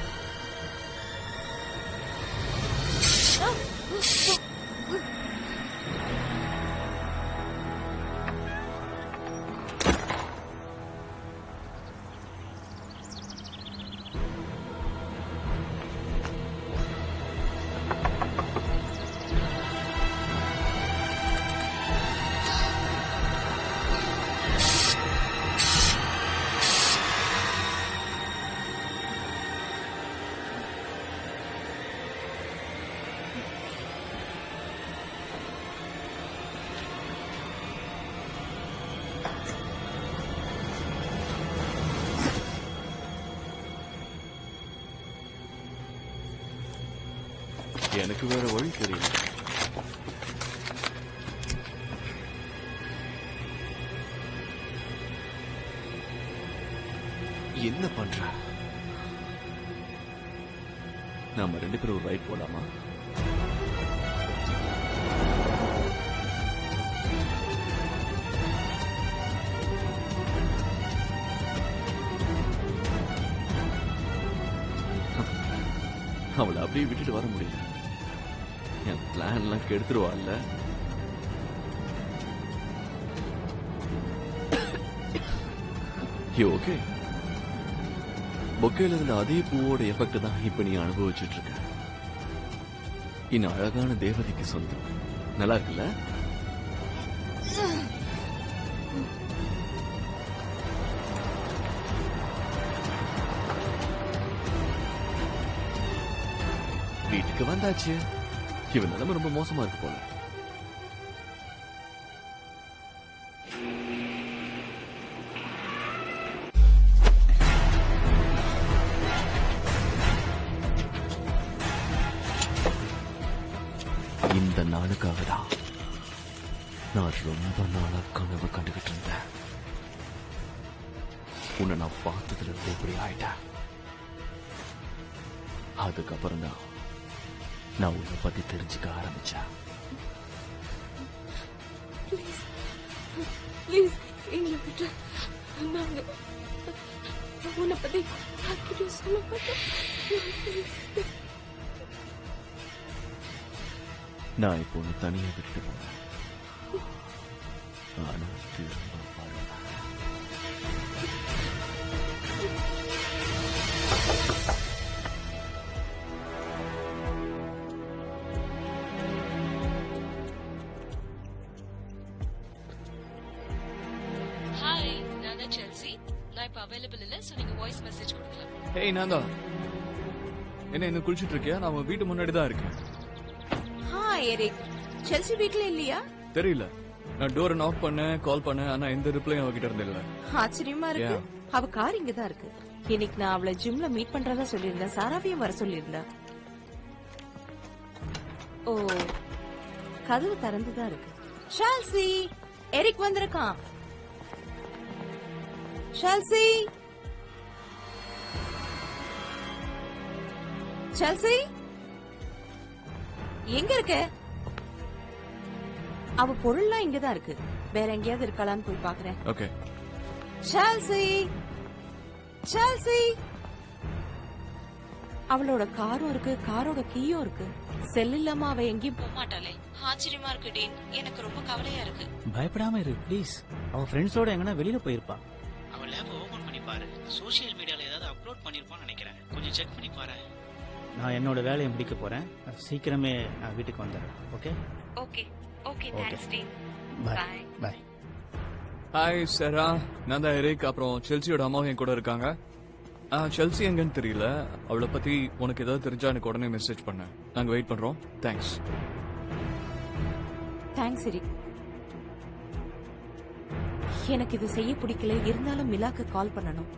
Speaker 5: எனக்கு வேற வழி தெரியல. என்ன பண்ற? நாம 2 பேரும் ஒரு ரைட் போலாமா? அவளை அப்படியே விட்டுட்டு வர முடியல. என் பிளான் எல்லாம் கெடுத்துருவாள்ல. ஓகே, பொக்கையில இருந்த அதே பூவோட எஃபெக்ட் தான் இப்ப நீ அனுபவிச்சுட்டு இருக்க. இன்னும் அழகான தேவதைக்கு சொந்தம். நல்லா இருக்குல்ல? வீட்டுக்கு வந்தாச்சு. இவன் நிலைமை ரொம்ப மோசமா இருக்கு போல. இந்த நாளுக்காக தான் நான் ரொம்ப நாளா கனவு கண்டுகிட்டு இருந்தேன். உன்னை நான் பார்த்ததுல இருந்து இப்படி ஆயிட்டேன். அதுக்கப்புறம் தான் நான் உன்னை பத்தி தெரிஞ்சுக்க ஆரம்பிச்சேன்.
Speaker 1: ப்ளீஸ் எங்களை விட்டு நாங்க உன்னை பத்தி யார்கிட்டயும் சொல்ல மாட்டோம்.
Speaker 5: நான் இப்போ உன்னை தனியா விட்டுட்டு போனேன். ஆனா திரும்ப வாழ்வேன்.
Speaker 1: ஹாய், நான் தான் செல்சி. நான் இப்ப அவைலபிள் இல்ல, சோ நீங்க வாய்ஸ் மெசேஜ் கொடுக்கலாம்.
Speaker 2: ஹேய் நான் தான். என்ன இன்னும் குளிச்சிட்டு இருக்கியா? நான் உன் வீட்டு முன்னாடி தான் இருக்கேன்.
Speaker 6: எரிக், செல்சி வீட்ல இல்லையா?
Speaker 2: தெரியல. நான் டோரை நாக் பண்ணேன், கால் பண்ணேன், ஆனா எந்த ரிப்ளையும் அவகிட்ட இருந்து இல்ல.
Speaker 6: ஆச்சரியமா இருக்கு. அவ கார் இங்க தான் இருக்கு. இன்னைக்கு நான் அவளை ஜிம்ல மீட் பண்றதா சொல்லியிருந்தேன். சாராவையும் வர சொல்லியிருந்தேன். ஓ, கதவு திறந்துதான் இருக்கு. ஷால்சி, எரிக் வந்திருக்கான். ஷால்சி, ஷால்சி எங்க இருக்க? அவ பொருள்லாம் இங்கதான் இருக்கு. வேற எங்கேயாவது இருக்கலான்னு போய் பாக்குறேன்.
Speaker 2: ஓகே.
Speaker 6: சால்சி சால்சி அவளோட காரும் இருக்கு, காரோட கீயும் இருக்கு. செல் இல்லாம அவ எங்கேயும் போக மாட்டாளே. ஆச்சரியமா இருக்கு டீன், எனக்கு ரொம்ப கவலையா இருக்கு.
Speaker 7: பயப்படாம இரு ப்ளீஸ். அவ ஃப்ரெண்ட்ஸோட எங்கன்னா வெளியில போயிருப்பா.
Speaker 8: அவன் லேப் ஓபன் பண்ணி பாரு. சோஷியல் மீடியால ஏதாவது அப்லோட் பண்ணிருப்பான்னு நினைக்கிறேன். கொஞ்சம் செக் பண்ணி பாரு.
Speaker 7: நான் என்னோட வேலையை முடிக்க போறேன். சீக்கிரமே நான் வீட்டுக்கு வந்துடுறேன். Okay
Speaker 6: okay okay
Speaker 7: Okay.
Speaker 6: Thanks Dean.
Speaker 7: Bye
Speaker 6: Bye.
Speaker 7: Bye.
Speaker 2: Hi Sarah, நான் தான் எரிக். அப்புறம் செல்சியோட அம்மாவும் என் கூட இருக்காங்க. செல்சி எங்கன்னு தெரியல. அவளை பத்தி உனக்கு ஏதாவது தெரிஞ்சா எனக்கு உடனே மெசேஜ் பண்ண. நாங்க வெயிட் பண்றோம். தேங்க்ஸ்.
Speaker 6: Thanks Eric. எனக்கு இது செய்ய பிடிக்கல, இருந்தாலும் மிலாக்கு கால் பண்ணணும்.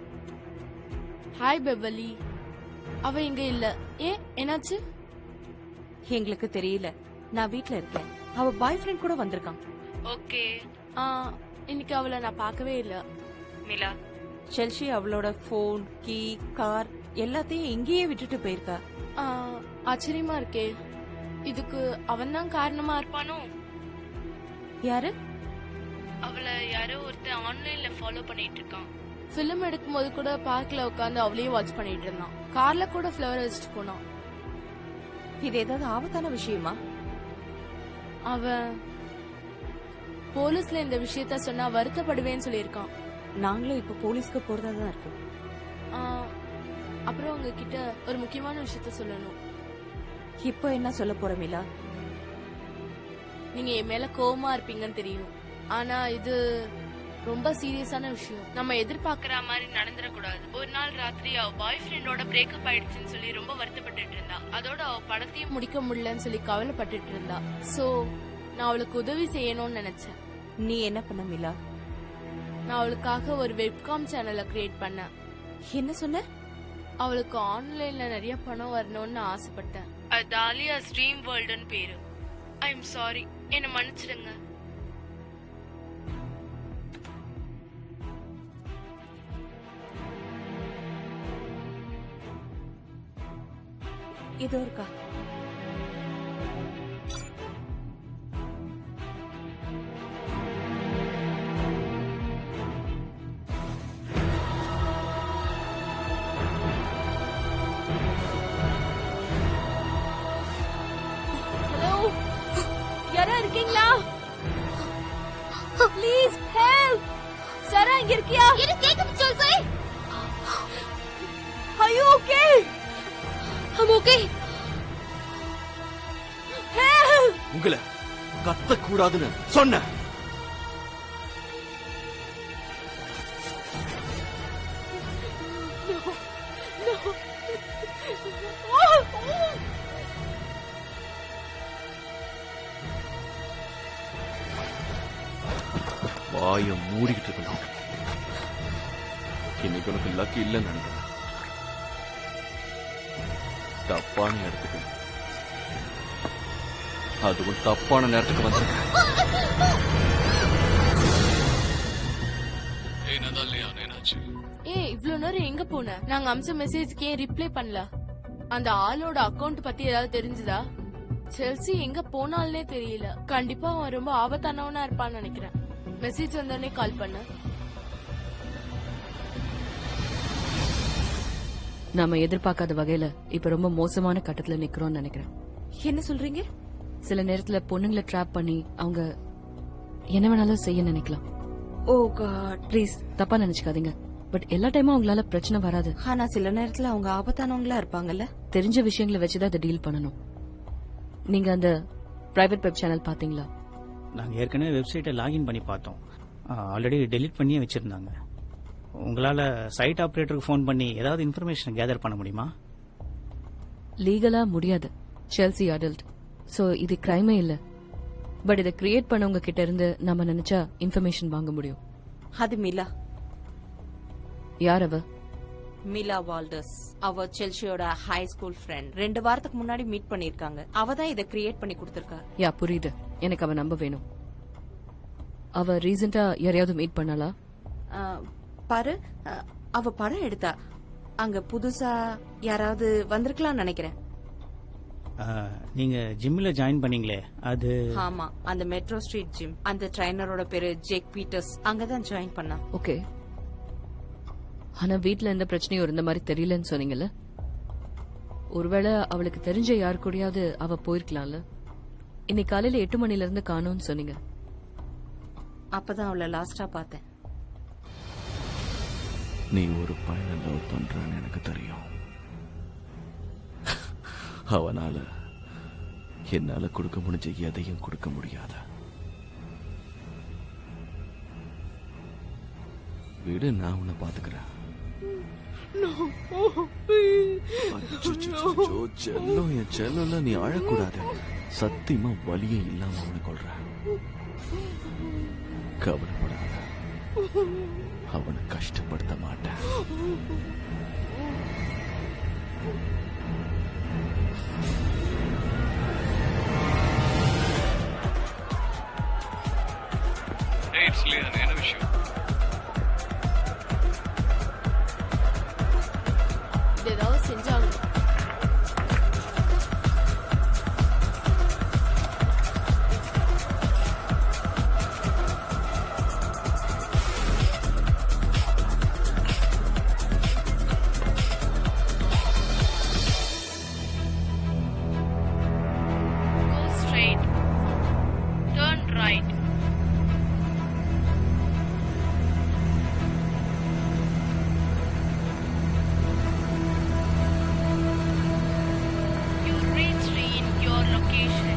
Speaker 3: Hi Beverly. அவ இங்க இல்ல. ஏன், என்னாச்சு?
Speaker 6: எங்களுக்கு தெரியல. நான் வீட்ல இருக்கேன். அவ பாய் ஃப்ரெண்ட் கூட வந்திருக்கான்.
Speaker 3: ஓகே. இன்னைக்கு அவளை நான் பார்க்கவே இல்ல.
Speaker 6: மிலா, செல்சி அவளோட போன், கீ, கார் எல்லாத்தையும் இங்கேயே விட்டுட்டு போயிருக்கா.
Speaker 3: ஆச்சரியமா இருக்கே. இதுக்கு அவன் தான் காரணமா இருப்பானோ?
Speaker 6: யாரு?
Speaker 3: அவளை யாரோ ஒருத்தன் ஆன்லைன்ல ஃபாலோ பண்ணிட்டு இருக்கான். பிலிம் எடுக்கும்போது கூட பார்க்ல உட்காந்து அவளையும் வாட்ச் பண்ணிட்டு இருந்தான். கார்ல கூட ஃபிளவர் வச்சுட்டு போனான்.
Speaker 6: இது ஏதாவது ஆபத்தான விஷயமா?
Speaker 3: அவன் போலீஸ்ல இந்த விஷயத்த சொன்னா வருத்தப்படுவேன்னு சொல்லியிருக்கான்.
Speaker 6: நாங்களும் இப்ப போலீஸ்க்கு போறதா தான் இருக்கோம்.
Speaker 3: அப்புறம் உங்ககிட்ட ஒரு முக்கியமான விஷயத்த சொல்லணும்.
Speaker 6: இப்போ என்ன சொல்ல போற மிலா?
Speaker 3: நீங்க என் மேல கோவமா இருப்பீங்கன்னு தெரியும். ஆனா இது ரொம்ப சீரியஸான விஷயம். நம்ம எதிர்பார்க்கற மாதிரி நடந்துடக்கூடாது. ஒரு நாள் ராத்திரி அவ பாய் ஃப்ரெண்டோட பிரேக்கப் ஆயிடுச்சுன்னு சொல்லி ரொம்ப வருத்தப்பட்டுட்டு இருந்தா. அதோட அவ படத்தையும் முடிக்க முடியலன்னு சொல்லி கவலைப்பட்டுட்டு இருந்தா. சோ நான் அவளுக்கு உதவி செய்யணும்னு நினைச்சேன்.
Speaker 6: நீ என்ன பண்ண மிலா?
Speaker 3: நான் அவளுக்காக ஒரு வெப்காம் சேனலை கிரியேட் பண்ணேன்.
Speaker 6: என்ன சொன்ன?
Speaker 3: அவளுக்கு ஆன்லைன்ல நிறைய பணம் வரணும்னு ஆசைப்பட்டேன். அது ஆலியா ஸ்ட்ரீம் வேர்ல்டுன்னு பேரு. ஐ எம் சாரி, என்ன மன்னிச்சிடுங்க.
Speaker 6: இதோ இருக்கா.
Speaker 3: ஹலோ, யாரா இருக்கீங்களா? Please help. சரா இங்க இருக்கியா?
Speaker 4: எனக்கு கேக்குது சொல்சே.
Speaker 3: Are you okay?
Speaker 4: I'm okay.
Speaker 3: Help!
Speaker 5: உங்களை கத்த கூடாதுன்னு சொன்ன. வாய மூடிக்கிட்டு இருக்கணும். இன்னைக்கு உனக்கு லக்கு இல்லைன்னு நினைக்கிறேன். தப்பான இடத்துக்கு, அதுவும் தப்பான நேரத்துக்கு வந்திருக்கேன்.
Speaker 3: ஏய், இவ்ளோ நேரம் எங்க போன? நாங்க அம்ச மெசேஜ்க்கு ஏன் ரிப்ளை பண்ணல? அந்த ஆளோட அக்கவுண்ட் பத்தி ஏதாவது தெரிஞ்சுதா? செல்சி எங்க போனால்னே தெரியல. கண்டிப்பா அவன் ரொம்ப ஆபத்தானவனா இருப்பான்னு நினைக்கிறேன். மெசேஜ் வந்தோடனே கால் பண்ண.
Speaker 1: நாம எதிர்பார்க்காத வகையில இப்ப ரொம்ப மோசமான கட்டத்துல நிக்கிறோம்னு நினைக்கிறேன்.
Speaker 6: என்ன சொல்றீங்க?
Speaker 1: சில நேரத்துல பொண்ணுங்களை ட்ராப் பண்ணி அவங்க என்ன வேணாலும் செய்ய நினைக்கலாம்.
Speaker 6: ஓ காட்.
Speaker 1: ப்ளீஸ் தப்பா நினைச்சுக்காதீங்க. பட் எல்லா டைமும் அவங்களால பிரச்சனை வராது.
Speaker 6: ஆனா சில நேரத்துல அவங்க ஆபத்தானவங்களா இருப்பாங்கல்ல.
Speaker 1: தெரிஞ்ச விஷயங்களை வச்சுதான் அதை டீல் பண்ணணும். நீங்க அந்த பிரைவேட் வெப் சேனல் பாத்தீங்களா?
Speaker 7: நாங்கள் ஏற்கனவே வெப்சைட்டை லாகின் பண்ணி பார்த்தோம். ஆல்ரெடி டெலீட் பண்ணியே வச்சிருந்தாங்க. உங்களால சைட் ஆபரேட்டருக்கு ஃபோன் பண்ணி ஏதாவது இன்ஃபர்மேஷன் கேதர் பண்ண முடியுமா?
Speaker 1: லீகலா முடியாது. செல்சி அடல்ட், சோ இது கிரைமே இல்ல. பட் இதை கிரியேட் பண்ணவங்க கிட்ட இருந்து நம்ம நினைச்சா இன்ஃபர்மேஷன் வாங்க முடியும்.
Speaker 6: அது மிலா.
Speaker 1: யார் அவ?
Speaker 6: மிலா வால்டர்ஸ். அவ செல்சியோட ஹை ஸ்கூல் ஃப்ரெண்ட். 2 வாரத்துக்கு முன்னாடி மீட் பண்ணிருக்காங்க. அவ தான் இதை கிரியேட் பண்ணி கொடுத்திருக்கா.
Speaker 1: யா, புரியுது. எனக்கு அவ நம்ப வேணும். அவ ரீசெண்டா யாரையாவது மீட் பண்ணாளா?
Speaker 6: பாரு, அவ படம் எடுத்தா. அங்க புதுசா யாராவது வந்திருக்கலாம் நினைக்கிறேன்.
Speaker 7: நீங்க ஜிம்ல ஜாயின் பண்ணீங்களே அது
Speaker 6: ஆமா, அந்த மெட்ரோ ஸ்ட்ரீட் ஜிம். அந்த ட்ரைனரோட பேரு ஜேக் பீட்டர்ஸ். அங்கதான் ஜாயின் பண்ணா.
Speaker 1: ஓகே, ஆனா வீட்ல எந்த பிரச்சனையும் இருந்த மாதிரி தெரியலன்னு சொன்னீங்கல்ல. ஒருவேளை அவளுக்கு தெரிஞ்ச யாரு கூடயாவது அவ போயிருக்கலாம்ல. இன்னைக்கு காலையில 8 மணில இருந்து காணோம்னு சொன்னீங்க.
Speaker 6: அப்பதான் அவளை லாஸ்டா பார்த்தேன்.
Speaker 5: நீ ஒரு பையனை லவ் பண்றான்னு எனக்கு தெரியும். அவனால என்னால கொடுக்க முடிஞ்ச எதையும் கொடுக்க முடியாத. விடு, நான் உன்னை பாத்துக்கிறேன். அச்சச்சோ, செல்லம், என் செல்லம்ல நீ அழக்கூடாது. சத்தியமா வலியே இல்லாம அவனை கொள்ற. கவலைப்படாத, அவனை கஷ்டப்படுத்த மாட்டேன்.
Speaker 2: என்ன விஷயம்?
Speaker 3: இது ஏதாவது செஞ்சாகணும். Go straight. Turn right. You reached in your location.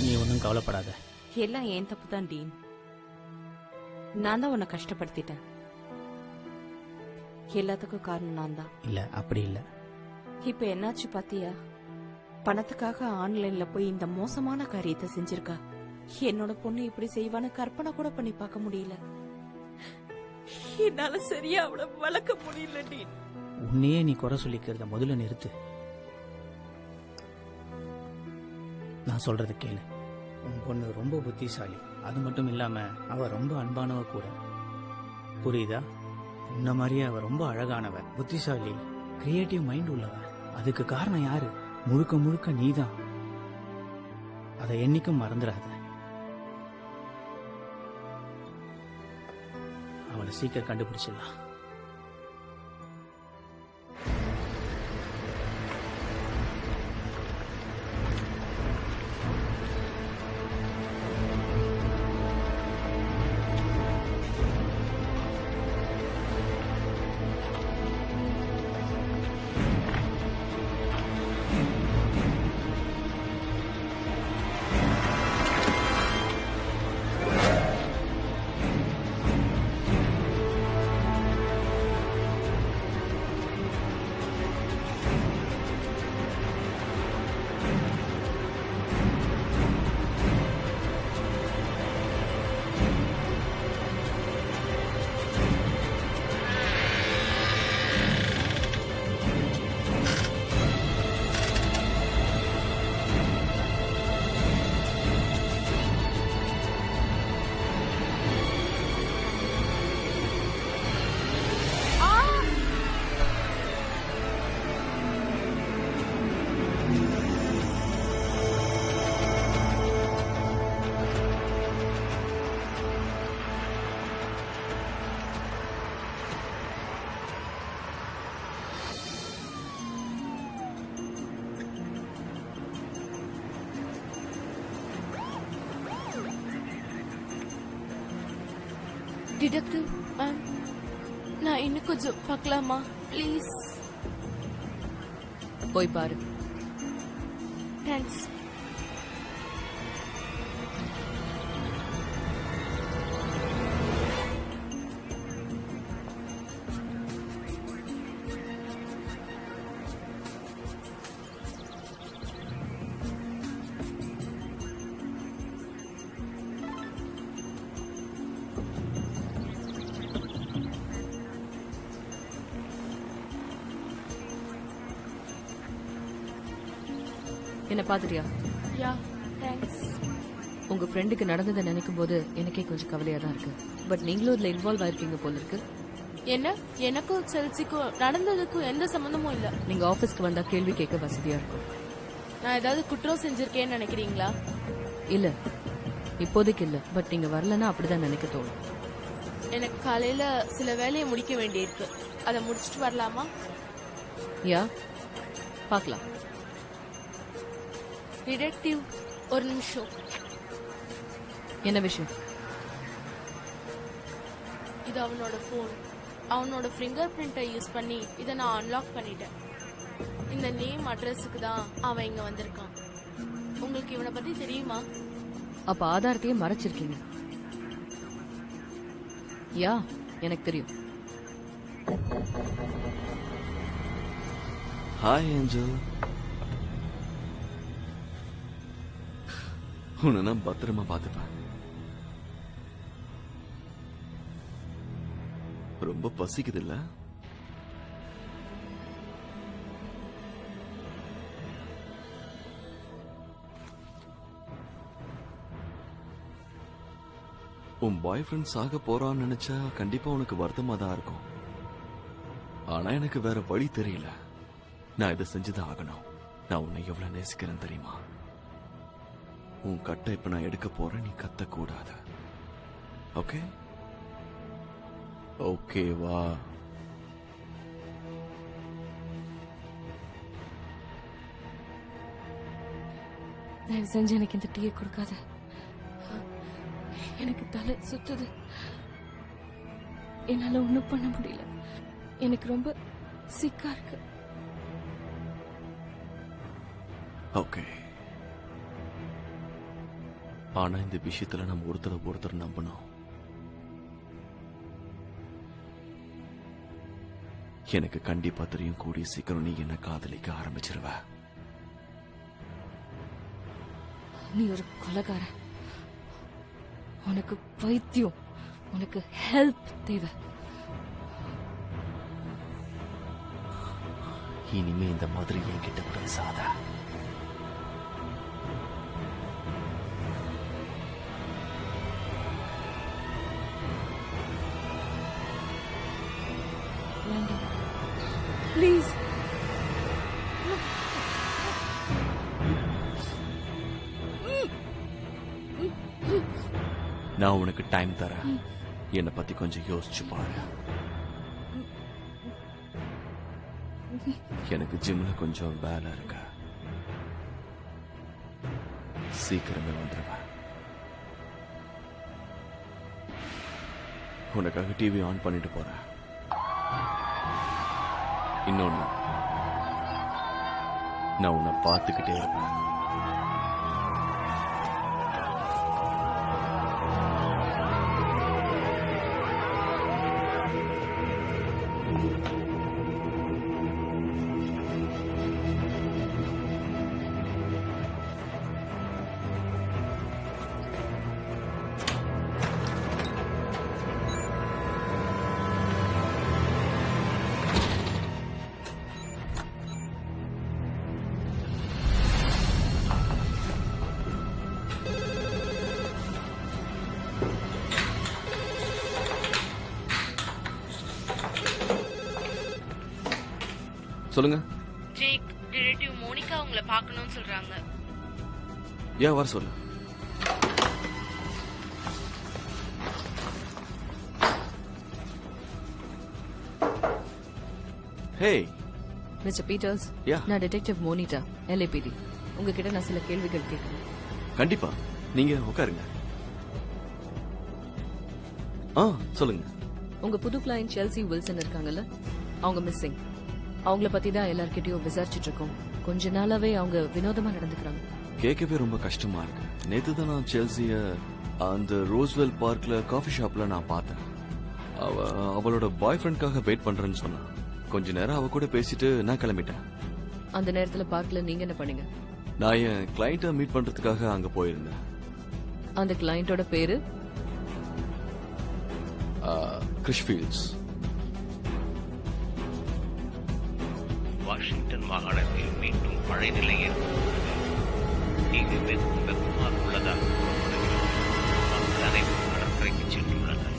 Speaker 7: நீ ஒன்றும் கவலைப்படாத.
Speaker 6: எல்லாம் ஏன் தப்பு தான் டீன். நான் தான் உன்னை கஷ்டப்படுத்திட்டேன். எல்லாத்துக்கும் காரணம் நான் தான்.
Speaker 7: இல்ல, அப்படி இல்ல.
Speaker 6: இப்ப என்னாச்சு பாத்தியா? பணத்துக்காக ஆன்லைன்ல போய் இந்த மோசமான காரியத்தை செஞ்சிருக்கா. என்னோட பொண்ணு இப்படி செய்வான்னு கற்பனை கூட பண்ணி பார்க்க முடியல. என்னால சரியா அவளை வளர்க்க முடியல டீன்.
Speaker 7: உன்னையே நீ குறை சொல்லிக்கிறத முதல்ல நிறுத்து. நான் சொல்றது கேளு. உன் பொண்ணு ரொம்ப புத்திசாலி. அது மட்டும் இல்லாம அவ ரொம்ப அன்பானவ கூட. புரியுதா? உன்ன மாதிரியே அவ ரொம்ப அழகானவ, புத்திசாலி, கிரியேட்டிவ் மைண்ட் உள்ளவ. அதுக்கு காரணம் யாரு? முழுக்க முழுக்க நீதான். அதை என்னைக்கும் மறந்துடாத. அவளை சீக்கிரம் கண்டுபிடிச்சிடலாம்.
Speaker 3: டிடெக்டிவ் மேம், நான் இன்னும் கொஞ்சம் பார்க்கலாமா ப்ளீஸ்?
Speaker 1: போய் பாரு.
Speaker 3: தேங்க்ஸ்.
Speaker 1: என்ன பாத்துட்டியா?
Speaker 3: யா, தேங்க்ஸ்.
Speaker 1: உங்க ஃப்ரெண்டுக்கு நடந்ததை நினைக்கும் போது எனக்கே கொஞ்சம் கவலையா தான் இருக்கு. பட் நீங்களும் இதுல இன்வால்வ் ஆயிருக்கீங்க போல இருக்கு.
Speaker 3: என்ன, எனக்கும் செல்சிக்கும் நடந்ததுக்கும் எந்த சம்பந்தமும் இல்ல.
Speaker 1: நீங்க ஆபீஸ்க்கு வந்தா கேள்வி கேட்க வசதியா இருக்கும்.
Speaker 3: நான் ஏதாவது குற்றம் செஞ்சிருக்கேன்னு நினைக்கிறீங்களா?
Speaker 1: இல்ல, இப்போதைக்கு இல்ல. பட் நீங்க வரலன்னா அப்படிதான் நினைக்க தோணும்.
Speaker 3: எனக்கு காலையில சில வேலையை முடிக்க வேண்டியிருக்கு. அதை முடிச்சிட்டு வரலாமா?
Speaker 1: யா, பார்க்கலாம்.
Speaker 3: டிடெக்டிவ், ஒரு நிமிஷம்.
Speaker 1: என்ன விஷயம்?
Speaker 3: இது அவனோட போன். அவனோட ஃபிங்கர் பிரிண்டை யூஸ் பண்ணி இதை நான் அன்லாக் பண்ணிட்டேன். இந்த நேம் அட்ரஸுக்கு தான் அவன் இங்க வந்திருக்கான். உங்களுக்கு இவனை பத்தி தெரியுமா?
Speaker 1: அப்ப ஆதாரத்தையே மறைச்சிருக்கீங்க. யா, எனக்கு தெரியும்.
Speaker 5: Hi angel. உன்னை நான் பத்திரமா பார்த்துப்பேன். ரொம்ப பசிக்குது இல்ல? உன் பாய் ஃப்ரெண்ட் சாக போறான்னு நினைச்சா கண்டிப்பா உனக்கு வருத்தமா தான் இருக்கும். ஆனா எனக்கு வேற வழி தெரியல. நான் இதை செஞ்சுதான் ஆகணும். நான் உன்னை எவ்வளவு நேசிக்கிறேன் தெரியுமா? உன் கட்டை இப்ப நான் எடுக்க போறேன். நீ கத்த கூடாது. ஓகே? ஓகேவா?
Speaker 1: தயவு செஞ்சு எனக்கு இந்த டீயை கொடுக்காத. எனக்கு தலை சுத்துது. என்னால ஒண்ணும் பண்ண முடியல. எனக்கு ரொம்ப சிக்கா இருக்கு.
Speaker 5: ஓகே. ஆனா இந்த விஷயத்துல நம்ம ஒருத்தர் நம்பணும். எனக்கு கண்டிப்பா தெரியும், கூடிய சீக்கிரம் நீ என்ன காதலிக்க ஆரம்பிச்சிருவ.
Speaker 1: நீ ஒரு கொலைகாரன். உனக்கு பைத்தியம். உனக்கு ஹெல்ப் தேவை.
Speaker 5: இனிமே இந்த மாதிரி என்கிட்ட கூட சாதா.
Speaker 1: வேண்டாம் ப்ளீஸ்.
Speaker 5: நான் உனக்கு டைம் தரேன். என்னை பத்தி கொஞ்சம் யோசிச்சு பாரு. எனக்கு ஜிம்ல கொஞ்சம் வேலை இருக்கு. சீக்கிரமே வந்துடுவேன். உனக்காக டிவி ஆன் பண்ணிட்டு போறேன். இன்னொன்னு, நான் உன்னை பார்த்துக்கிட்டே இருப்பேன். சொல்லுங்க.
Speaker 3: ஜேக், டிடெக்டிவ் மோனிகா உங்களை பார்க்கணும்னு சொல்றாங்க.
Speaker 5: ஏன் வர சொல்லு. Hey
Speaker 1: mister Peters,
Speaker 5: Yeah.
Speaker 1: நான் டிடெக்டிவ் மோனிட்டா, LAPD. உங்ககிட்ட நான் சில கேள்விகள் கேட்கிறேன்.
Speaker 5: கண்டிப்பா, நீங்க உட்காருங்க. சொல்லுங்க.
Speaker 1: உங்க புது கிளையன்ட் செல்சி வில்சன் இருக்காங்கல்ல, அவங்க மிஸ்ஸிங். அவங்கள பத்தி தான் எல்லார்கிட்டயும் விசாரிச்சுட்டு இருக்கோம். கொஞ்ச நாளாவே அவங்க வினோதமா நடந்துக்கிறாங்க.
Speaker 5: கேட்கவே ரொம்ப கஷ்டமா இருக்கு. நேத்து தான் நான் செல்சிய அந்த ரோஸ்வெல் பார்க்ல காஃபி ஷாப்ல நான் பார்த்தேன். அவளோட பாய் ஃப்ரெண்ட்காக வெயிட் பண்றேன்னு சொன்னா. கொஞ்ச நேரம் அவ கூட பேசிட்டு நான் கிளம்பிட்டேன்.
Speaker 1: அந்த நேரத்துல பார்க்ல நீங்க என்ன பண்ணீங்க?
Speaker 5: நான் என் கிளையண்ட்டை மீட் பண்றதுக்காக அங்க போயிருந்தேன்.
Speaker 1: அந்த கிளையண்டோட பேரு
Speaker 5: கிறிஸ்ஃபீல்ட்ஸ்.
Speaker 8: வாஷிங்டன் மாகாணத்தில் மீண்டும் மழை நிலை ஏற்பட்டுள்ளது. இங்கு வெப்பமாக உள்ளதாக கூறப்படுகிறது.
Speaker 9: அவர்கள் அனைவரும் கடற்கரைக்கு சென்றுள்ளனர்.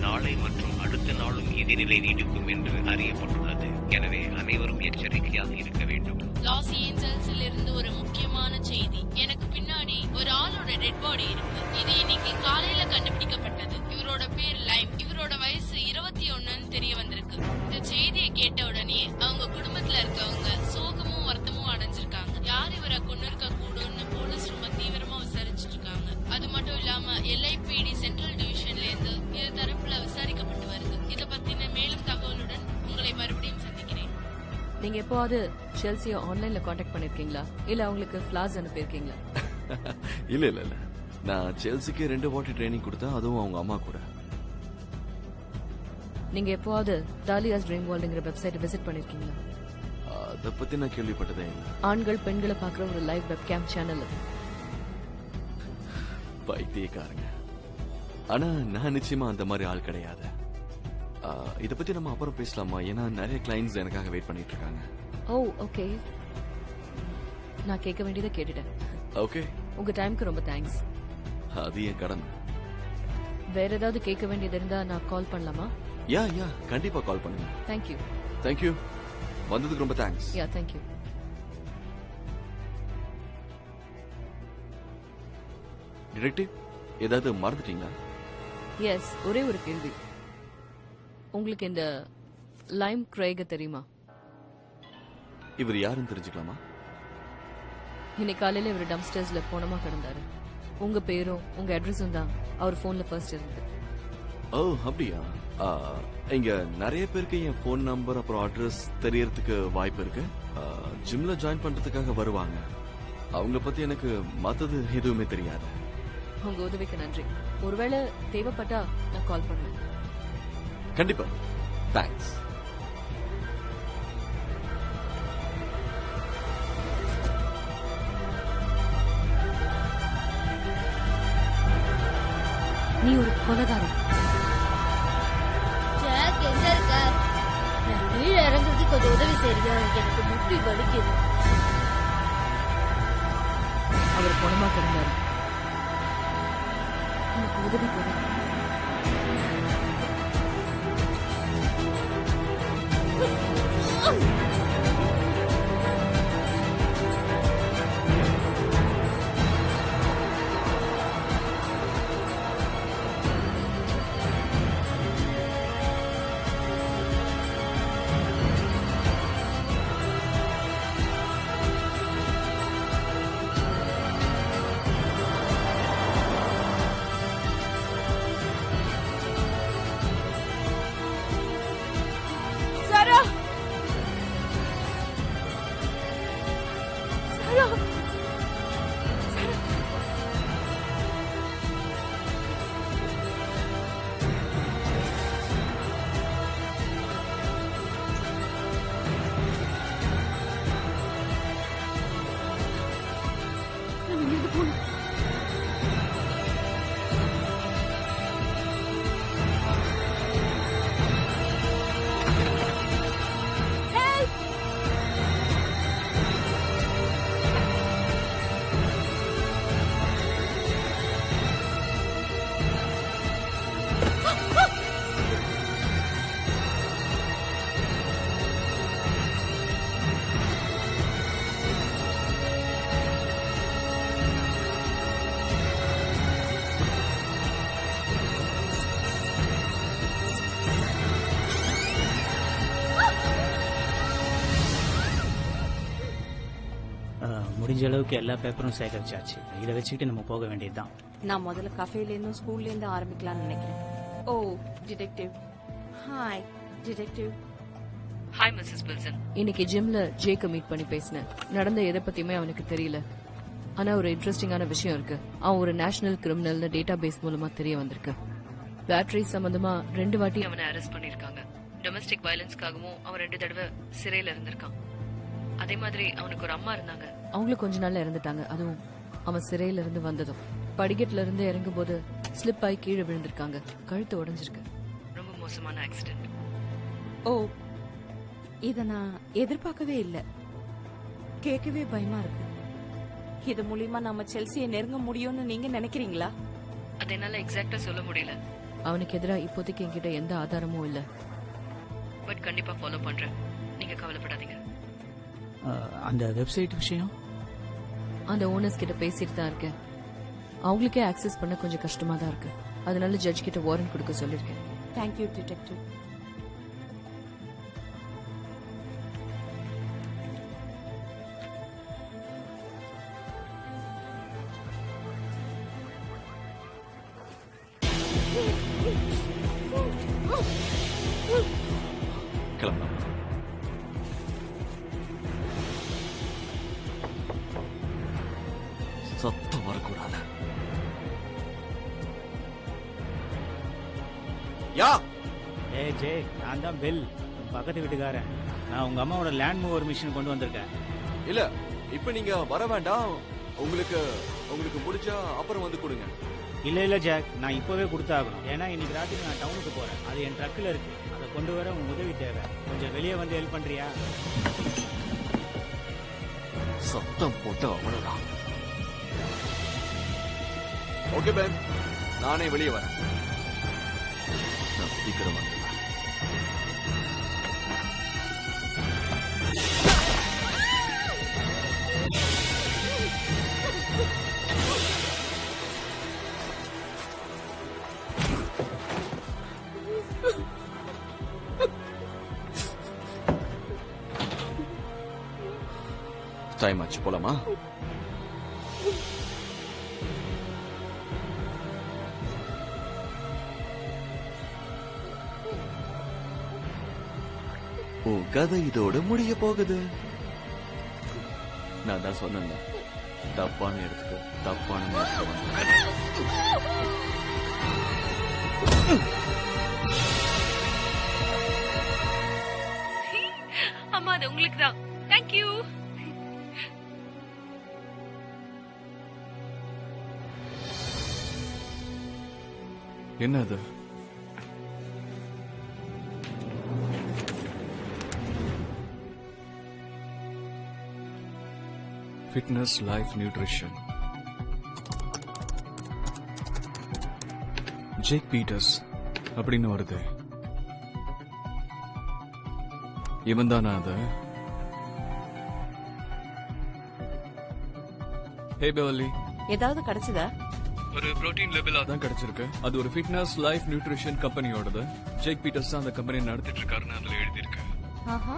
Speaker 9: நாளை மற்றும் அடுத்த நாளும் இதே நிலை நீடிக்கும் என்று அறியப்பட்டுள்ளது. எனவே அனைவரும் எச்சரிக்கையாக இருக்க வேண்டும்.
Speaker 3: லாஸ் ஏஞ்சல்ஸில் இருந்து ஒரு முக்கியமான செய்தி. எனக்கு பின்னாடி ஒரு ஆளோட டெட் பாடி இருக்கு. இது இன்னைக்கு காலையில கண்டுபிடிக்கப்பட்டது. இவரோட பேர் லைம். இவரோட வயசு 21 தெரிய வந்திருக்கு. இந்த செய்தியை கேட்ட உடனே அவங்க குடும்பத்துல இருக்கவங்க சோகமும் வருத்தமும் அடைஞ்சிருக்காங்க. யார் இவரை கொண்டு இருக்க கூடும்னு போலீஸ் ரொம்ப தீவிரமா விசாரிச்சுட்டு இருக்காங்க. அது மட்டும் இல்லாம LAPD சென்ட்ரல் டிவிஷன்ல இருந்து இரு தரப்புல விசாரிக்கப்பட்டு வருது. இத பத்தின மேலும் தகவலுடன் உங்களை மறுபடியும் சந்திக்கிறேன்.
Speaker 1: நீங்க எப்போவாது செல்சியை ஆன்லைன்ல காண்டாக்ட் பண்ணிருக்கீங்களா இல்ல அவங்களுக்கு ஃபிளாஸ் அனுப்பியிருக்கீங்களா?
Speaker 5: இல்ல இல்ல இல்ல, நான் செல்சிக்கு 2 வாட்டி ட்ரைனிங் கொடுத்தேன், அதுவும் அவங்க அம்மா கூட.
Speaker 1: நீங்க எப்போவாது டாலியாஸ் ட்ரீம் வேர்ல்டுங்கிற வெப்சைட் விசிட் பண்ணிருக்கீங்களா?
Speaker 5: அத பத்தி நான் கேள்விப்பட்டதே இல்லை.
Speaker 1: ஆண்கள் பெண்களை பாக்குற ஒரு லைவ் வெப்கேம் சேனல் அது.
Speaker 5: பைத்தியக்காரங்க. ஆனா நான் நிச்சயமா அந்த மாதிரி ஆள் கிடையாது. இத பத்தி நம்ம அப்புறம் பேசலாமா? ஏன்னா நிறைய கிளைண்ட்ஸ் எனக்காக வெயிட் பண்ணிட்டு இருக்காங்க.
Speaker 1: ஓ ஓகே, நான் கேட்க வேண்டியதை கேட்டுட்டேன்.
Speaker 5: ஓகே,
Speaker 1: உங்க டைம்க்கு ரொம்ப தேங்க்ஸ்.
Speaker 5: அது என் கடமை.
Speaker 1: வேற ஏதாவது கேட்க வேண்டியது இருந்தா நான் கால் பண்ணலாமா?
Speaker 5: யா கண்டிப்பா கால் பண்ணுங்க.
Speaker 1: தேங்க்யூ.
Speaker 5: தேங்க்யூ, வந்ததுக்கு ரொம்ப தேங்க்ஸ்.
Speaker 1: Yeah thank you.
Speaker 5: டிடெக்டிவ், ஏதாவது மறந்துட்டீங்களா?
Speaker 1: எஸ், ஒரே ஒரு கேள்வி. உங்களுக்கு இந்த லைம் கிரேக தெரியுமா?
Speaker 5: இவர் யாருன்னு தெரிஞ்சுக்கலாமா?
Speaker 1: இன்னைக்கு காலையில இவர் டம்ஸ்டர்ஸ்ல போனமா கிடந்தாரு. உங்க பேரும் உங்க அட்ரஸும் தான் அவர் போன்ல ஃபர்ஸ்ட் இருந்தது.
Speaker 5: ஓ அப்படியா? இங்க நிறைய பேருக்கு என் போன் நம்பர் அப்புறம் அட்ரஸ் தெரியறதுக்கு வாய்ப்பு இருக்கு. ஜிம்ல ஜாயின் பண்றதுக்காக வருவாங்க. அவங்கள பத்தி எனக்கு மத்தது எதுவுமே தெரியாது.
Speaker 1: உங்க உதவிக்கு நன்றி. ஒருவேளை தேவைப்பட்டா நான் கால் பண்ணுவேன்.
Speaker 5: கண்டிப்பா, தேங்க்ஸ்.
Speaker 1: நீ ஒரு கொலைகாரன்.
Speaker 4: ஜாக் எங்க இருக்க? நான் கீழே இறங்குறதுக்கு கொஞ்சம் உதவி செய்றியா? எனக்கு முட்டி வலிக்குது.
Speaker 1: அவர் பணமா கிடந்தாரு. எனக்கு உதவி தரும்.
Speaker 7: முடிஞ்ச அளவுக்கு எல்லா பேப்பரும் சேகரிச்சாச்சு. இதை வச்சுக்கிட்டு நம்ம போக வேண்டியதுதான்.
Speaker 6: நான் முதல்ல கஃபேல இருந்தும் ஸ்கூல்ல இருந்து ஆரம்பிக்கலாம்னு நினைக்கிறேன். Oh detective. Hi detective.
Speaker 1: Hi Mrs Wilson. இன்னைக்கு ஜிம்ல ஜேக்க மீட் பண்ணி பேசினேன். நடந்த எதை பத்தியுமே அவனுக்கு தெரியல. ஆனா ஒரு இன்ட்ரெஸ்டிங்கான விஷயம் இருக்கு. அவன் ஒரு நேஷனல் கிரிமினல் டேட்டா பேஸ் மூலமா தெரிய வந்திருக்கு. பேட்டரி சம்பந்தமா 2 வாட்டி அவனை அரெஸ்ட் பண்ணிருக்காங்க. டொமஸ்டிக் வயலன்ஸ்க்காகவும் அவன் 2 தடவை சிறையில இருந்திருக்கான். அதே மாதிரி அவனுக்கு ஒரு அம்மா இருந்தாங்க. அவங்களும் கொஞ்ச நாள்ல இறந்துட்டாங்க. அதுவும் அவன் சிறையில இருந்து வந்ததும். படிக்கட்டுல இருந்து இறங்கும் போது ஸ்லிப் ஆகி கீழே விழுந்திருக்காங்க. கழுத்து உடைஞ்சிருக்கு. ரொம்ப மோசமான ஆக்சிடென்ட்.
Speaker 6: ஓ, இத நான் எதிர்பார்க்கவே இல்ல. கேட்கவே பயமா இருக்கு. இது மூலியமா நம்ம செல்சியை நெருங்க முடியும்னு நீங்க நினைக்கிறீங்களா?
Speaker 1: அதை என்னால எக்ஸாக்டா சொல்ல முடியல. அவனுக்கு எதிராக இப்போதைக்கு என்கிட்ட எந்த ஆதாரமும் இல்ல. பட் கண்டிப்பா ஃபாலோ பண்றேன். நீங்க கவலைப்படாதீங்க.
Speaker 7: அந்த வெப்சைட் விஷயம்
Speaker 1: அந்த ஓனர்ஸ் கிட்ட பேசிட்டு தான் இருக்கேன். அவங்களுக்கே ஆக்சஸ் பண்ண கொஞ்சம் கஷ்டமா தான் இருக்கு. அதனால ஜட்ஜ் கிட்ட வாரண்ட் கொடுக்க சொல்லிருக்கேன்.
Speaker 6: Thank you detective.
Speaker 5: கிளம்பலாம். சத்தம் வரக்கூடாது. யா
Speaker 7: ஜே, நான் தான் பெல், பக்கத்து வீட்டுக்காரன். நான் உங்க அம்மாவோட லேண்ட் மூவர் மிஷின் கொண்டு வந்திருக்கேன்.
Speaker 5: இல்ல, இப்ப நீங்க வர வேண்டாம். உங்களுக்கு உங்களுக்கு முடிஞ்சா அப்புறம் வந்து கொடுங்க.
Speaker 7: இல்ல ஜாக், நான் இப்பவே கொடுத்தாகணும். ஏன்னா இன்னைக்கு ராத்திரி நான் டவுனுக்கு போறேன். அது என் ட்ரக்ல இருக்கு. அதை கொண்டு வர உங்க உதவி தேவை. கொஞ்சம் வெளியே வந்து ஹெல்ப் பண்றியா?
Speaker 5: சத்தம் போட்டு அவ்வளவுதான். ஓகே பென், நானே வெளியே வரேன். நான் சீக்கிரம் வந்துடுறேன். டைம் ஆச்சு, போலாமா? உன் கதை இதோட முடிய போகுது. நான் தான் சொன்னேன், தப்பான இடத்துக்கு தப்பான நேரத்துல வந்தேன்.
Speaker 1: அம்மா, அது உங்களுக்கு தான். தேங்க்யூ.
Speaker 2: என்ன அது? Fitness life nutrition. Jack Peters அப்படின்னு வருது. இவன் தானா அது? ஹே பெவலி,
Speaker 6: ஏதாவது கிடைச்சதா?
Speaker 2: ஒரு புரோட்டீன் லெவலா தான் கிடைச்சிருக்கு. அது ஒரு ஃபிட்னஸ் லைஃப் நியூட்ரிஷன் கம்பெனியோடது. ஜேக் பீட்டர்ஸ் தான் அந்த கம்பெனி நடத்திட்டு இருக்காருன்னு அதுல எழுதியிருக்கு.
Speaker 6: ஆஹா,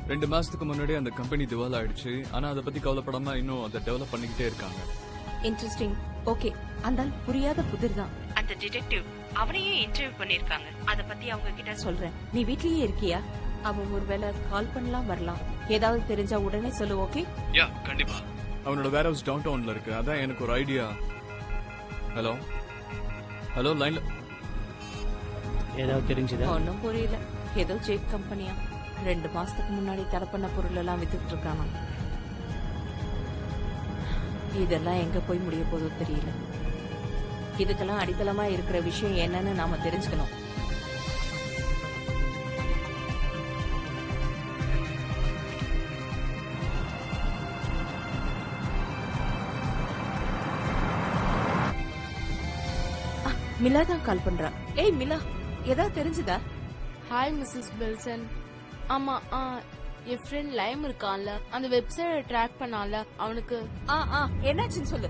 Speaker 2: 2 மாசத்துக்கு முன்னாடி அந்த கம்பெனி திவால் ஆயிடுச்சு. ஆனா அதை பத்தி கவலைப்படாம இன்னும் அதை டெவலப் பண்ணிக்கிட்டே இருக்காங்க.
Speaker 6: இன்ட்ரெஸ்டிங். ஓகே, அந்த ஆள் புரியாத புதிர் தான். அந்த டிடெக்டிவ் அவனையே இன்டர்வியூ பண்ணிருக்காங்க. அத பத்தி அவங்க கிட்ட சொல்றேன். நீ வீட்லயே இருக்கியா? அவன் ஒருவேளை கால் பண்ணலாம் வரலாம். ஏதாவது தெரிஞ்சா உடனே சொல்லு. ஓகே?
Speaker 2: யா, கண்டிப்பா. அவனோட வேர் ஹவுஸ் டவுன் டவுன்ல இருக்கு. அதான் எனக்கு ஒரு ஐடியா. ஹலோ ஹலோ, லைன்ல.
Speaker 7: ஏதாவது தெரிஞ்சுதா?
Speaker 6: ஒன்னும் புரியல. ஏதோ ஜேக் கம்பெனியா 2 மாசத்துக்கு முன்னாடி தடை பண்ண பொருள் எல்லாம் வித்துட்டு இருக்கானா. இதெல்லாம் எங்க போய் முடிய போதோ தெரியல. இதுக்கெல்லாம் அடித்தளமா இருக்கிற விஷயம் என்னன்னு நாம தெரிஞ்சுக்கணும். மிலா தான் கால் பண்றா. ஏய் மிலா, ஏதாவது தெரிஞ்சுதா?
Speaker 3: Hi Mrs Pelson. ஆமா, என் ஃப்ரெண்ட் லைம் இருக்கான்ல, அந்த வெப்சைட்டை ட்ராக் பண்ணால, அவனுக்கு
Speaker 6: என்னாச்சுன்னு சொல்லு.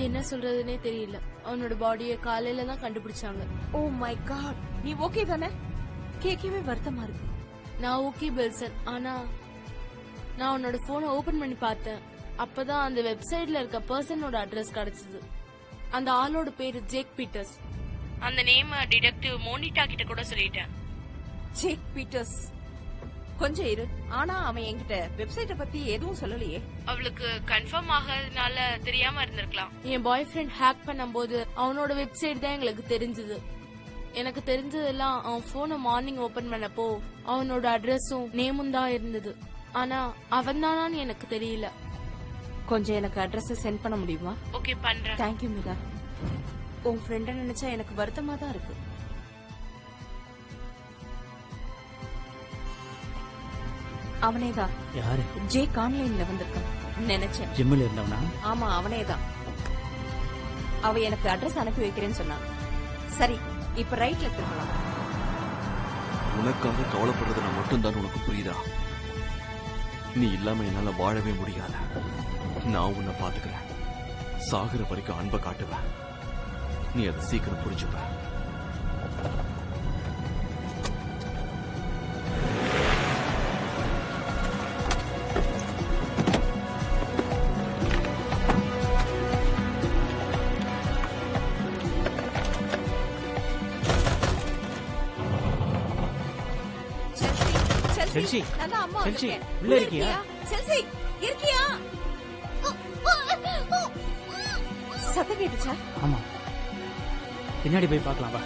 Speaker 3: என்ன சொல்றதுன்னே தெரியல. அவனோட பாடியை காலையில தான் கண்டுபிடிச்சாங்க.
Speaker 6: ஓ மை காட், நீ ஓகே தானே? கேட்கவே வருத்தமா இருக்கு.
Speaker 3: நான் ஓகே பெல்சன். ஆனா நான் அவனோட போனை ஓபன் பண்ணி பார்த்தேன். அப்பதான் அந்த வெப்சைட்ல இருக்க பர்சனோட அட்ரஸ் கிடைச்சது. அந்த ஆளோட பேரு ஜேக் பீட்டர்ஸ். அந்த நேம் டிடெக்டிவ் மோனிட்டா கிட்ட கூட சொல்லிட்டேன்.
Speaker 6: ஜேக் பீட்டர்ஸ், கொஞ்சம் இரு. ஆனா அவன் என்கிட்ட வெப்சைட்ட பத்தி எதுவும் சொல்லலையே.
Speaker 3: அவளுக்கு கன்ஃபார்ம் ஆகாதனால தெரியாம இருந்திருக்கலாம். என் பாய் ஃப்ரெண்ட் ஹேக் பண்ணும்போது அவனோட வெப்சைட் தான் எங்களுக்கு தெரிஞ்சது. எனக்கு தெரிஞ்சதெல்லாம் அவன் போனை மார்னிங் ஓபன் பண்ணப்போ அவனோட அட்ரஸும் நேமும் தான் இருந்தது. ஆனா அவன் தானான்னு எனக்கு தெரியல.
Speaker 6: கொஞ்சம் எனக்கு அட்ரஸ் சென்ட் பண்ண முடியுமா?
Speaker 3: ஓகே, பண்றேன்.
Speaker 6: தேங்க்யூ மிலா. உன் ஃப்ரெண்ட நினைச்சா எனக்கு வருத்தமா தான் இருக்கு. அவனேதான்.
Speaker 7: யாரு?
Speaker 6: ஜேக் ஆன்லைன்ல வந்திருக்கான் நினைச்சேன்.
Speaker 7: ஜிம்மில் இருந்தவனா?
Speaker 6: ஆமா, அவனேதான். அவ எனக்கு அட்ரஸ் அனுப்பி வைக்கிறேன்னு சொன்னா. சரி, இப்ப ரைட்ல திரும்பலாம்.
Speaker 5: உனக்காக கவலைப்படுறது நான் மட்டும்தான் உனக்கு புரியுதா? நீ இல்லாம என்னால வாழவே முடியாது. நான் உன்னை பாத்துக்கிறேன். சாகுற வரைக்கும் அன்பை காட்டுவேன். நீ அதை சீக்கிரம் புரிஞ்சுப்ப.
Speaker 7: செல்சி,
Speaker 6: நான் தான் அம்மா
Speaker 7: செல்சி,
Speaker 6: வந்திருக்கேன்.
Speaker 7: உள்ள இருக்கியா?
Speaker 6: செல்சி, இருக்கியா? சத்தம் கேட்டுச்சா?
Speaker 7: ஆமா, பின்னாடி போய் பார்க்கலாம் வா.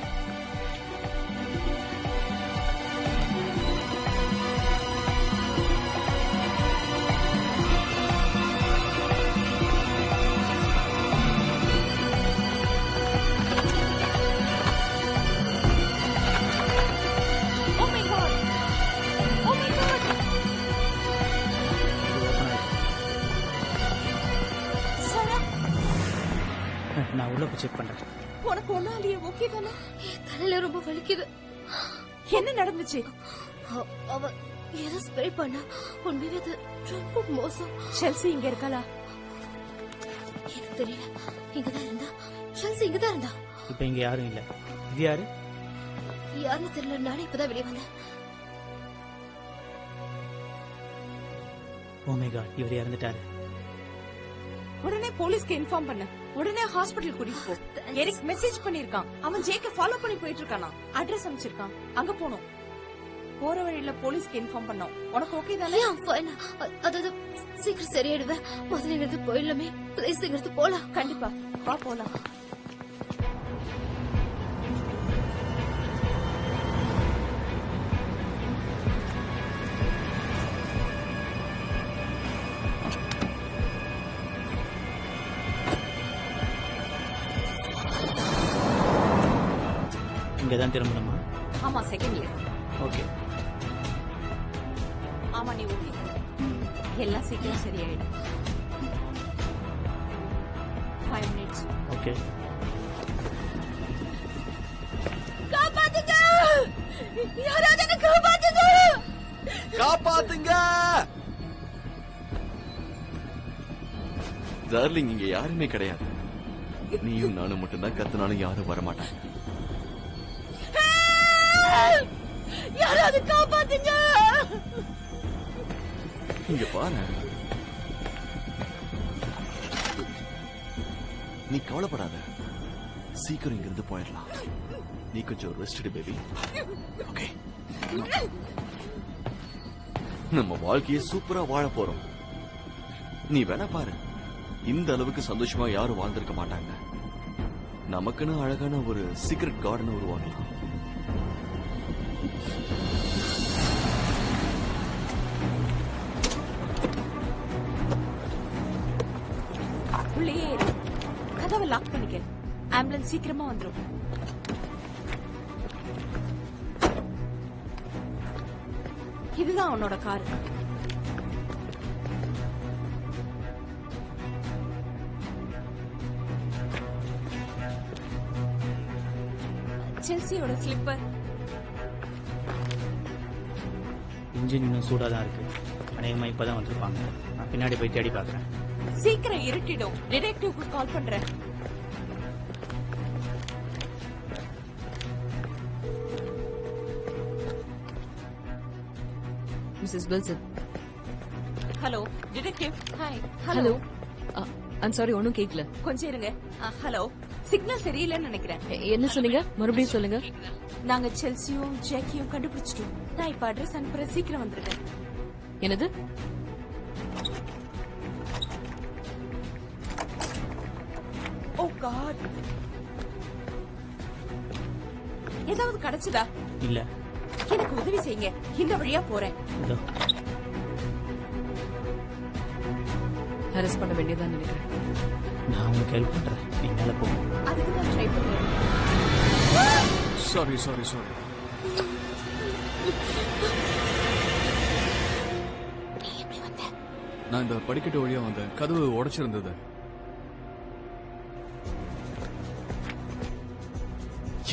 Speaker 6: Oh my God. Oh my God.
Speaker 7: இது open ஆயிருக்கு.
Speaker 6: சரா,
Speaker 7: நான் உள்ள போய் செக் பண்றேன்.
Speaker 6: உனக்கு ஒண்ணும் இல்லையே, ஓகே தானே?
Speaker 4: என் தலையில ரொம்ப வலிக்குது.
Speaker 6: என்ன நடந்துச்சு?
Speaker 4: அவ ஏதோ ஸ்ப்ரே பண்ணா. உண்மையிலே அது ரொம்ப மோசம்.
Speaker 6: செல்சி இங்க இருக்காளா?
Speaker 4: எனக்கு தெரியல. இங்கதான் இருந்தா. செல்சி இங்கதான் இருந்தா.
Speaker 7: இப்ப இங்க யாரும் இல்ல. இது யாரு?
Speaker 4: யாருன்னு தெரியல. நானே இப்பதான் வெளியே வந்தேன்.
Speaker 7: ஓ மை காட், இவர் இறந்துட்டாரு.
Speaker 6: உடனே போலீஸ்க்கு இன்ஃபார்ம் பண்ணு. உடனே ஹாஸ்பிடல் கூட்டிட்டு போ. எரிக் மெசேஜ் பண்ணிருக்கான். அவன் ஜேக்க ஃபாலோ பண்ணி போயிட்டு இருக்கானா. அட்ரஸ் அனுப்பிச்சிருக்கான். அங்க போணும். போற வழியில போலீஸ்க்கு இன்ஃபார்ம் பண்ணோம். உனக்கு ஓகே தானே?
Speaker 4: அதாவது சீக்கிரம் சரியாயிடுவேன். முதல்ல இங்க இருந்து போயிடலாமே. பிளேஸ் இங்க இருந்து போலாம்.
Speaker 6: கண்டிப்பா வா போலாம்.
Speaker 7: இங்கதான் திரும்பணுமா?
Speaker 6: ஆமா, செகண்ட் இயர்.
Speaker 7: ஓகே.
Speaker 6: ஆமா, நீ ஓகே. எல்லாம் சீக்கிரம் சரியாயிடும். 5 minutes.
Speaker 7: ஓகே.
Speaker 4: காப்பாத்துங்க! யாராவது என்ன காப்பாத்துங்க!
Speaker 5: காப்பாத்துங்க! டார்லிங், இங்க யாருமே கிடையாது. நீயும் நானும் மட்டும்தான் கத்துனாலும் யாரும் வரமாட்டாங்க.
Speaker 4: யாராவது காப்பாத்துங்க!
Speaker 5: இங்க பாரு, நீ கவலைப்படாத. சீக்கிரம் இங்க இருந்து போயிடலாம். நீ கொஞ்சம் ரெஸ்ட் எடு பேபி. ஓகே, நம்ம வாழ்க்கையை சூப்பரா வாழ போறோம். நீ வேணா பாரு, இந்த அளவுக்கு சந்தோஷமா யாரும் வாழ்ந்திருக்க மாட்டாங்க. நமக்குன்னு அழகான ஒரு சீக்ரெட் கார்டன் உருவாக்கலாம்.
Speaker 6: உள்ளேயே இரு. கதவை லாக் பண்ணிக்க. ஆம்புலன்ஸ் சீக்கிரமா வந்துரும். இதுதான் அவனோட கார். செல்சியோட ஸ்லிப்பர்.
Speaker 7: இன்ஜின் இன்னும் சூடா தான் இருக்கு. அநேகமா இப்பதான் வந்திருப்பாங்க. நான் பின்னாடி போய் தேடி பாக்குறேன்.
Speaker 6: சீக்கிரம் இருட்டிடும். டிடெக்டிவ்க்கு கால் பண்றேன்.
Speaker 1: Mrs Wilson.
Speaker 6: Hello detective. Hi.
Speaker 1: Hello. I'm sorry, ஒன்னும் கேட்கல.
Speaker 6: கொஞ்சம் இருங்க. ஹலோ, சிக்னல் சரியில்லைன்னு நினைக்கிறேன்.
Speaker 1: என்ன சொன்னீங்க? மறுபடியும் சொல்லுங்க.
Speaker 6: நாங்க செல்சியும் ஜேக்கியும் கண்டுபிடிச்சிட்டோம். நான் இப்ப அட்ரஸ் அனுப்புறேன். சீக்கிரம் வந்துருங்க.
Speaker 1: என்னது?
Speaker 6: ஓ காட். ஏதாவது கிடைச்சதா?
Speaker 7: இல்ல.
Speaker 6: எனக்கு உதவி செய்யுங்க. இந்த வழியா போறேன்.
Speaker 7: இதோ.
Speaker 1: அரெஸ்ட் பண்ண வேண்டியதான் நினைக்கிறேன்.
Speaker 7: நான் உங்களுக்கு ஹெல்ப் பண்றேன். நீ மேல போ.
Speaker 6: அதுக்கு தான் ட்ரை பண்றேன்.
Speaker 2: Sorry sorry sorry. நான் இந்த படிக்கட்டு வழியா வந்தேன். கதவு உடைச்சிருந்தது.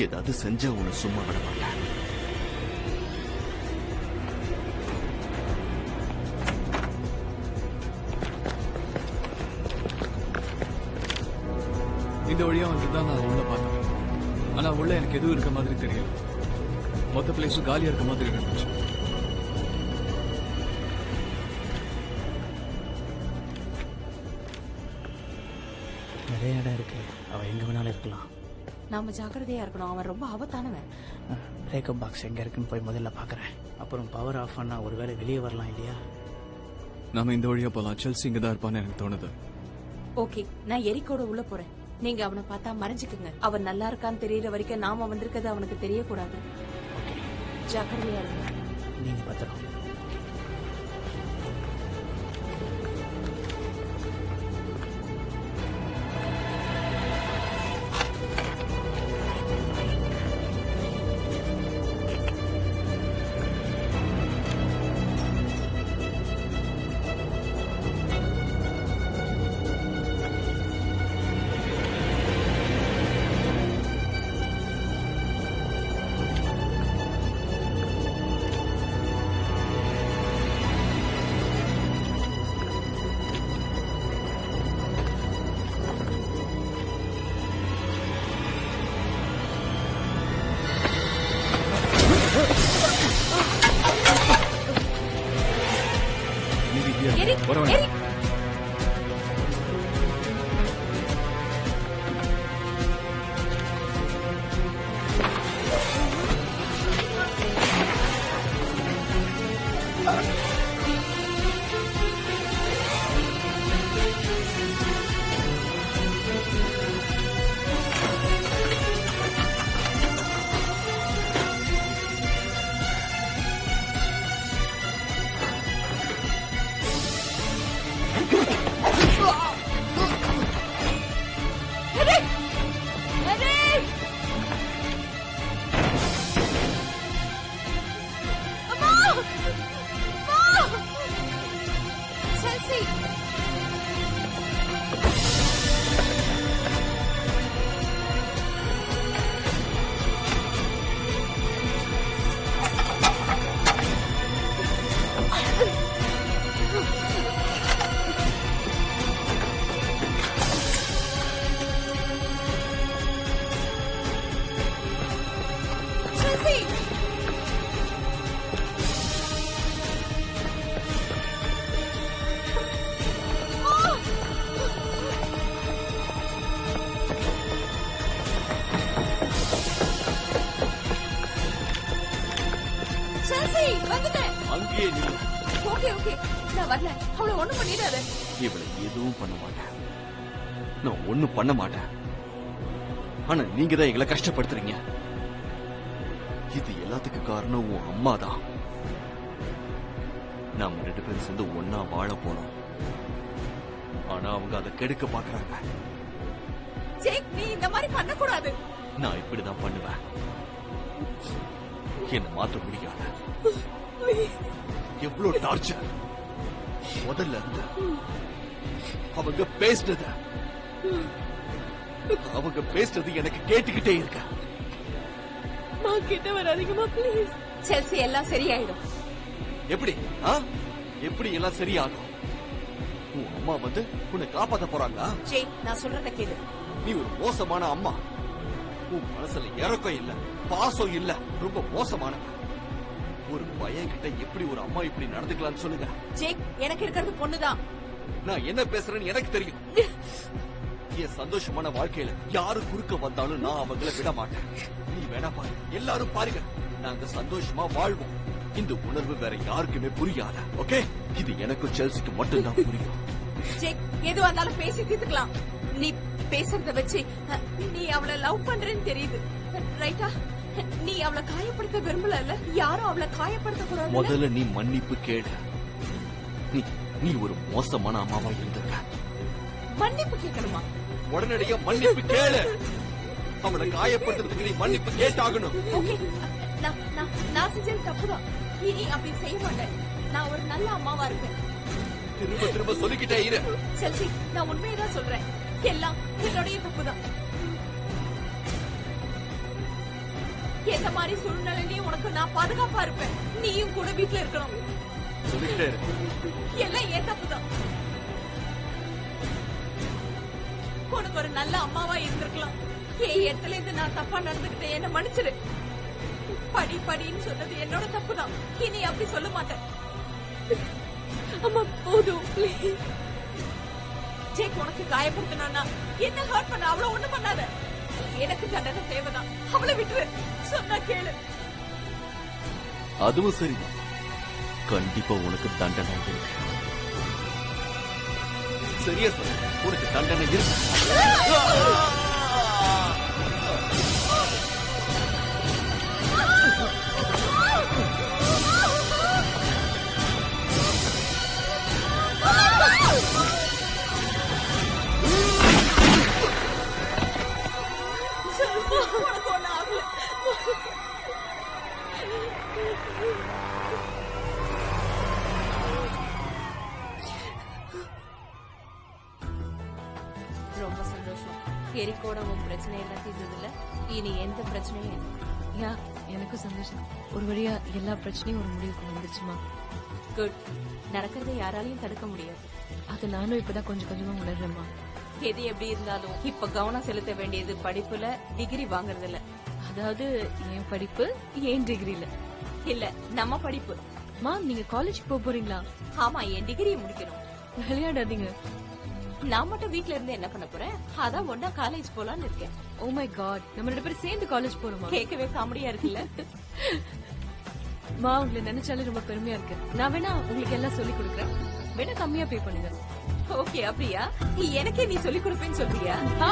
Speaker 5: ஏதாவது செஞ்சா உன்னை சும்மா விட மாட்டேன்.
Speaker 2: இந்த வழியா வந்து தான் நான் உள்ள பார்த்தேன். ஆனா உள்ள எனக்கு எதுவும் இருக்க மாதிரி தெரியல. மொத்த பிளேஸும் காலியா இருக்க மாதிரி இருந்துச்சு.
Speaker 7: நிறைய இடம் இருக்கு, அவ எங்க வேணாலும் இருக்கலாம்.
Speaker 6: நாம ஜாக்கிரதையா இருக்கணும், அவன் ரொம்ப ஆபத்தானவன்.
Speaker 7: பிரேக்கப் பாக்ஸ் எங்க இருக்குன்னு போய் முதல்ல பாக்குறேன். அப்புறம் பவர் ஆஃப் பண்ணா ஒருவேளை வெளியே வரலாம் இல்லையா?
Speaker 2: நாம இந்த வழியா போலாம். செல்சி இங்க தான் இருப்பான்னு எனக்கு தோணுது.
Speaker 6: ஓகே, நான் எரிக்கோட உள்ள போறேன். நீங்க அவனை பார்த்தா மறைஞ்சுக்குங்க. அவன் நல்லா இருக்கான்னு தெரியற வரைக்கும் நாம வந்திருக்கிறது அவனுக்கு தெரியக்கூடாது. ஜாக்கிரதையா இருங்க.
Speaker 7: நீங்க பத்திரம்.
Speaker 5: அங்கேயே நில்லு.
Speaker 6: ஓகே ஓகே, நான் வரல. அவளை ஒண்ணும் பண்ணிடாத.
Speaker 5: இவளை எதுவும் பண்ண மாட்டேன். நான் ஒண்ணும் பண்ண மாட்டேன். ஆனா நீங்க தான் எங்களை கஷ்டப்படுத்துறீங்க. இது எல்லாத்துக்கும் காரணம் உன் அம்மா தான். நாம 2 பேரும் சேர்ந்து ஒன்னா வாழ போனோம். ஆனா அவங்க அதை கெடுக்க பாக்குறாங்க.
Speaker 6: ஜேக், நீ இந்த மாதிரி பண்ண கூடாது.
Speaker 5: நான் இப்படிதான் பண்ணுவேன். என்ன மாற்ற முடியாது. எவ்வளவு டார்ச்சர். முதல்ல இருந்து அவங்க பேசுனது எனக்கு கேட்டுக்கிட்டே இருக்க.
Speaker 6: கிட்ட வராதீங்கம்மா ப்ளீஸ். செல்சி, எல்லாம் சரியாயிடும்.
Speaker 5: எப்படி எப்படி எல்லாம் சரியாகும்? உன் அம்மா வந்து உன்னை காப்பாத்த போறாங்களா?
Speaker 6: ஜேக், நான் சொல்றத கேளு.
Speaker 5: நீ ஒரு மோசமான அம்மா. உன் மனசுல இறக்கம் இல்ல, பாசம் இல்ல, ரொம்ப மோசமான. ஒரு பையன் கிட்ட எப்படி ஒரு அம்மா இப்படி நடந்துக்கலாம்னு சொல்லுங்க.
Speaker 6: ஜேக், எனக்கு இருக்கிறது பொண்ணுதான்.
Speaker 5: நான் என்ன பேசுறேன்னு எனக்கு தெரியும். என் சந்தோஷமான வாழ்க்கையில யாரு குறுக்க வந்தாலும் நான் அவங்கள விட மாட்டேன். நீ வேணா பாரு, எல்லாரும் பாருங்க, நாங்க சந்தோஷமா வாழ்வோம். இந்த உணர்வு வேற யாருக்குமே புரியாத. ஓகே, இது எனக்கும் செல்சிக்கு மட்டும்தான் புரியும்.
Speaker 6: ஜேக், எதுவா இருந்தாலும் பேசி தீர்த்துக்கலாம். நீ பேசுறத வச்சு நீ அவளை லவ் பண்றேன்னு தெரியுது, ரைட்டா? நீ அவளை காயப்படுத்த விரும்பல. யாரும் அவளை காயப்படுத்த கூடாது.
Speaker 5: முதல்ல நீ மன்னிப்பு கேளு. நீ ஒரு மோசமான அம்மாவா இருந்திருக்க.
Speaker 6: மன்னிப்பு கேட்கணுமா?
Speaker 5: உடனடியா மன்னிப்பு கேளு. அவளை காயப்படுத்துறதுக்கு நீ மன்னிப்பு கேட்டாகணும்.
Speaker 6: ஓகே, நான் செஞ்சது தப்புதான். இனி அப்படி செய்ய மாட்டேன். நான் ஒரு நல்ல அம்மாவா இருப்பேன்.
Speaker 5: திரும்ப திரும்ப சொல்லிக்கிட்டே இரு.
Speaker 6: செல்சி, நான் உண்மையதான் சொல்றேன். எல்லாம் என்னுடைய தப்புதான். எந்த மாதிரி சூழ்நிலையிலயும் உனக்கு நான் பாதுகாப்பா இருப்பேன். நீயும் கூட வீட்டுல இருக்கணும்.
Speaker 5: சொல்லிக்கிட்டே இரு.
Speaker 6: எல்லாம் ஏன் தப்புதான். உனக்கு ஒரு நல்ல அம்மாவா இருந்திருக்கலாம். என் இடத்துல இருந்து நான் தப்பா நடந்துகிட்டேன், என்ன மன்னிச்சிரு. படி படின்னு சொன்னது என்னோட தப்புதான். இனி அப்படி சொல்ல மாட்டேன்.
Speaker 3: அம்மா போதும் ப்ளீஸ்.
Speaker 6: ஜேக் உனக்கு காயப்படுத்தினா என்ன ஹர்ட் பண்ண அவ்வளவு ஒண்ணு பண்ணாத. எனக்கு தண்டனை தேவைதான். அவளை விட்டுரு. சொன்னா கேளு.
Speaker 5: அதுவும் சரிதான். கண்டிப்பா உனக்கு தண்டனை இருக்கு. சரியா சொல்ல, உனக்கு தண்டனை இருக்கு.
Speaker 6: உனக்கு ஒண்ணு ஆகல. ரொம்ப சந்தோஷம். எரிக்கோட உன் பிரச்சனை எல்லாம் தீர்ந்ததுல இனி எந்த பிரச்சனையும் இல்லை.
Speaker 1: யா எனக்கும் சந்தோஷம். ஒரு வழியா எல்லா பிரச்சனையும் ஒரு முடிவுக்கு வந்துருச்சுமா.
Speaker 6: குட். நடக்கிறதை யாராலையும் தடுக்க முடியாது.
Speaker 1: அது நானும் இப்பதான் கொஞ்சம் கொஞ்சமா உணர்றேம்மா.
Speaker 6: எது எப்படி இருந்தாலும் இப்ப கவனம் செலுத்த வேண்டியது படிப்புல, டிகிரி வாங்குறதுல.
Speaker 1: அதாவது என் படிப்பு என் டிகிரில
Speaker 6: இல்ல, நம்ம படிப்பு.
Speaker 1: மா நீங்க காலேஜ் போக போறீங்களா?
Speaker 6: ஆமா, என் டிகிரியை முடிக்கணும்.
Speaker 1: விளையாடாதீங்க.
Speaker 6: நான் மட்டும் வீட்ல இருந்து என்ன பண்ண போறேன்? அதான் ஒன்னா காலேஜ் போலான்னு இருக்கேன்.
Speaker 1: ஓ மை காட், நம்ம 2 பேரும் சேர்ந்து காலேஜ் போறோமா?
Speaker 6: கேட்கவே காமெடியா இருக்குல்ல?
Speaker 1: மா உங்களை நினைச்சாலே ரொம்ப பெருமையா இருக்கு. நான் வேணா உங்களுக்கு எல்லாம் சொல்லி கொடுக்கறேன். வேணா கம்மியா பே பண்ணுங்க.
Speaker 6: ஓகே, அப்படியா? எனக்கே நீ சொல்லி கொடுப்பேன்னு சொல்றியா?
Speaker 1: ஆ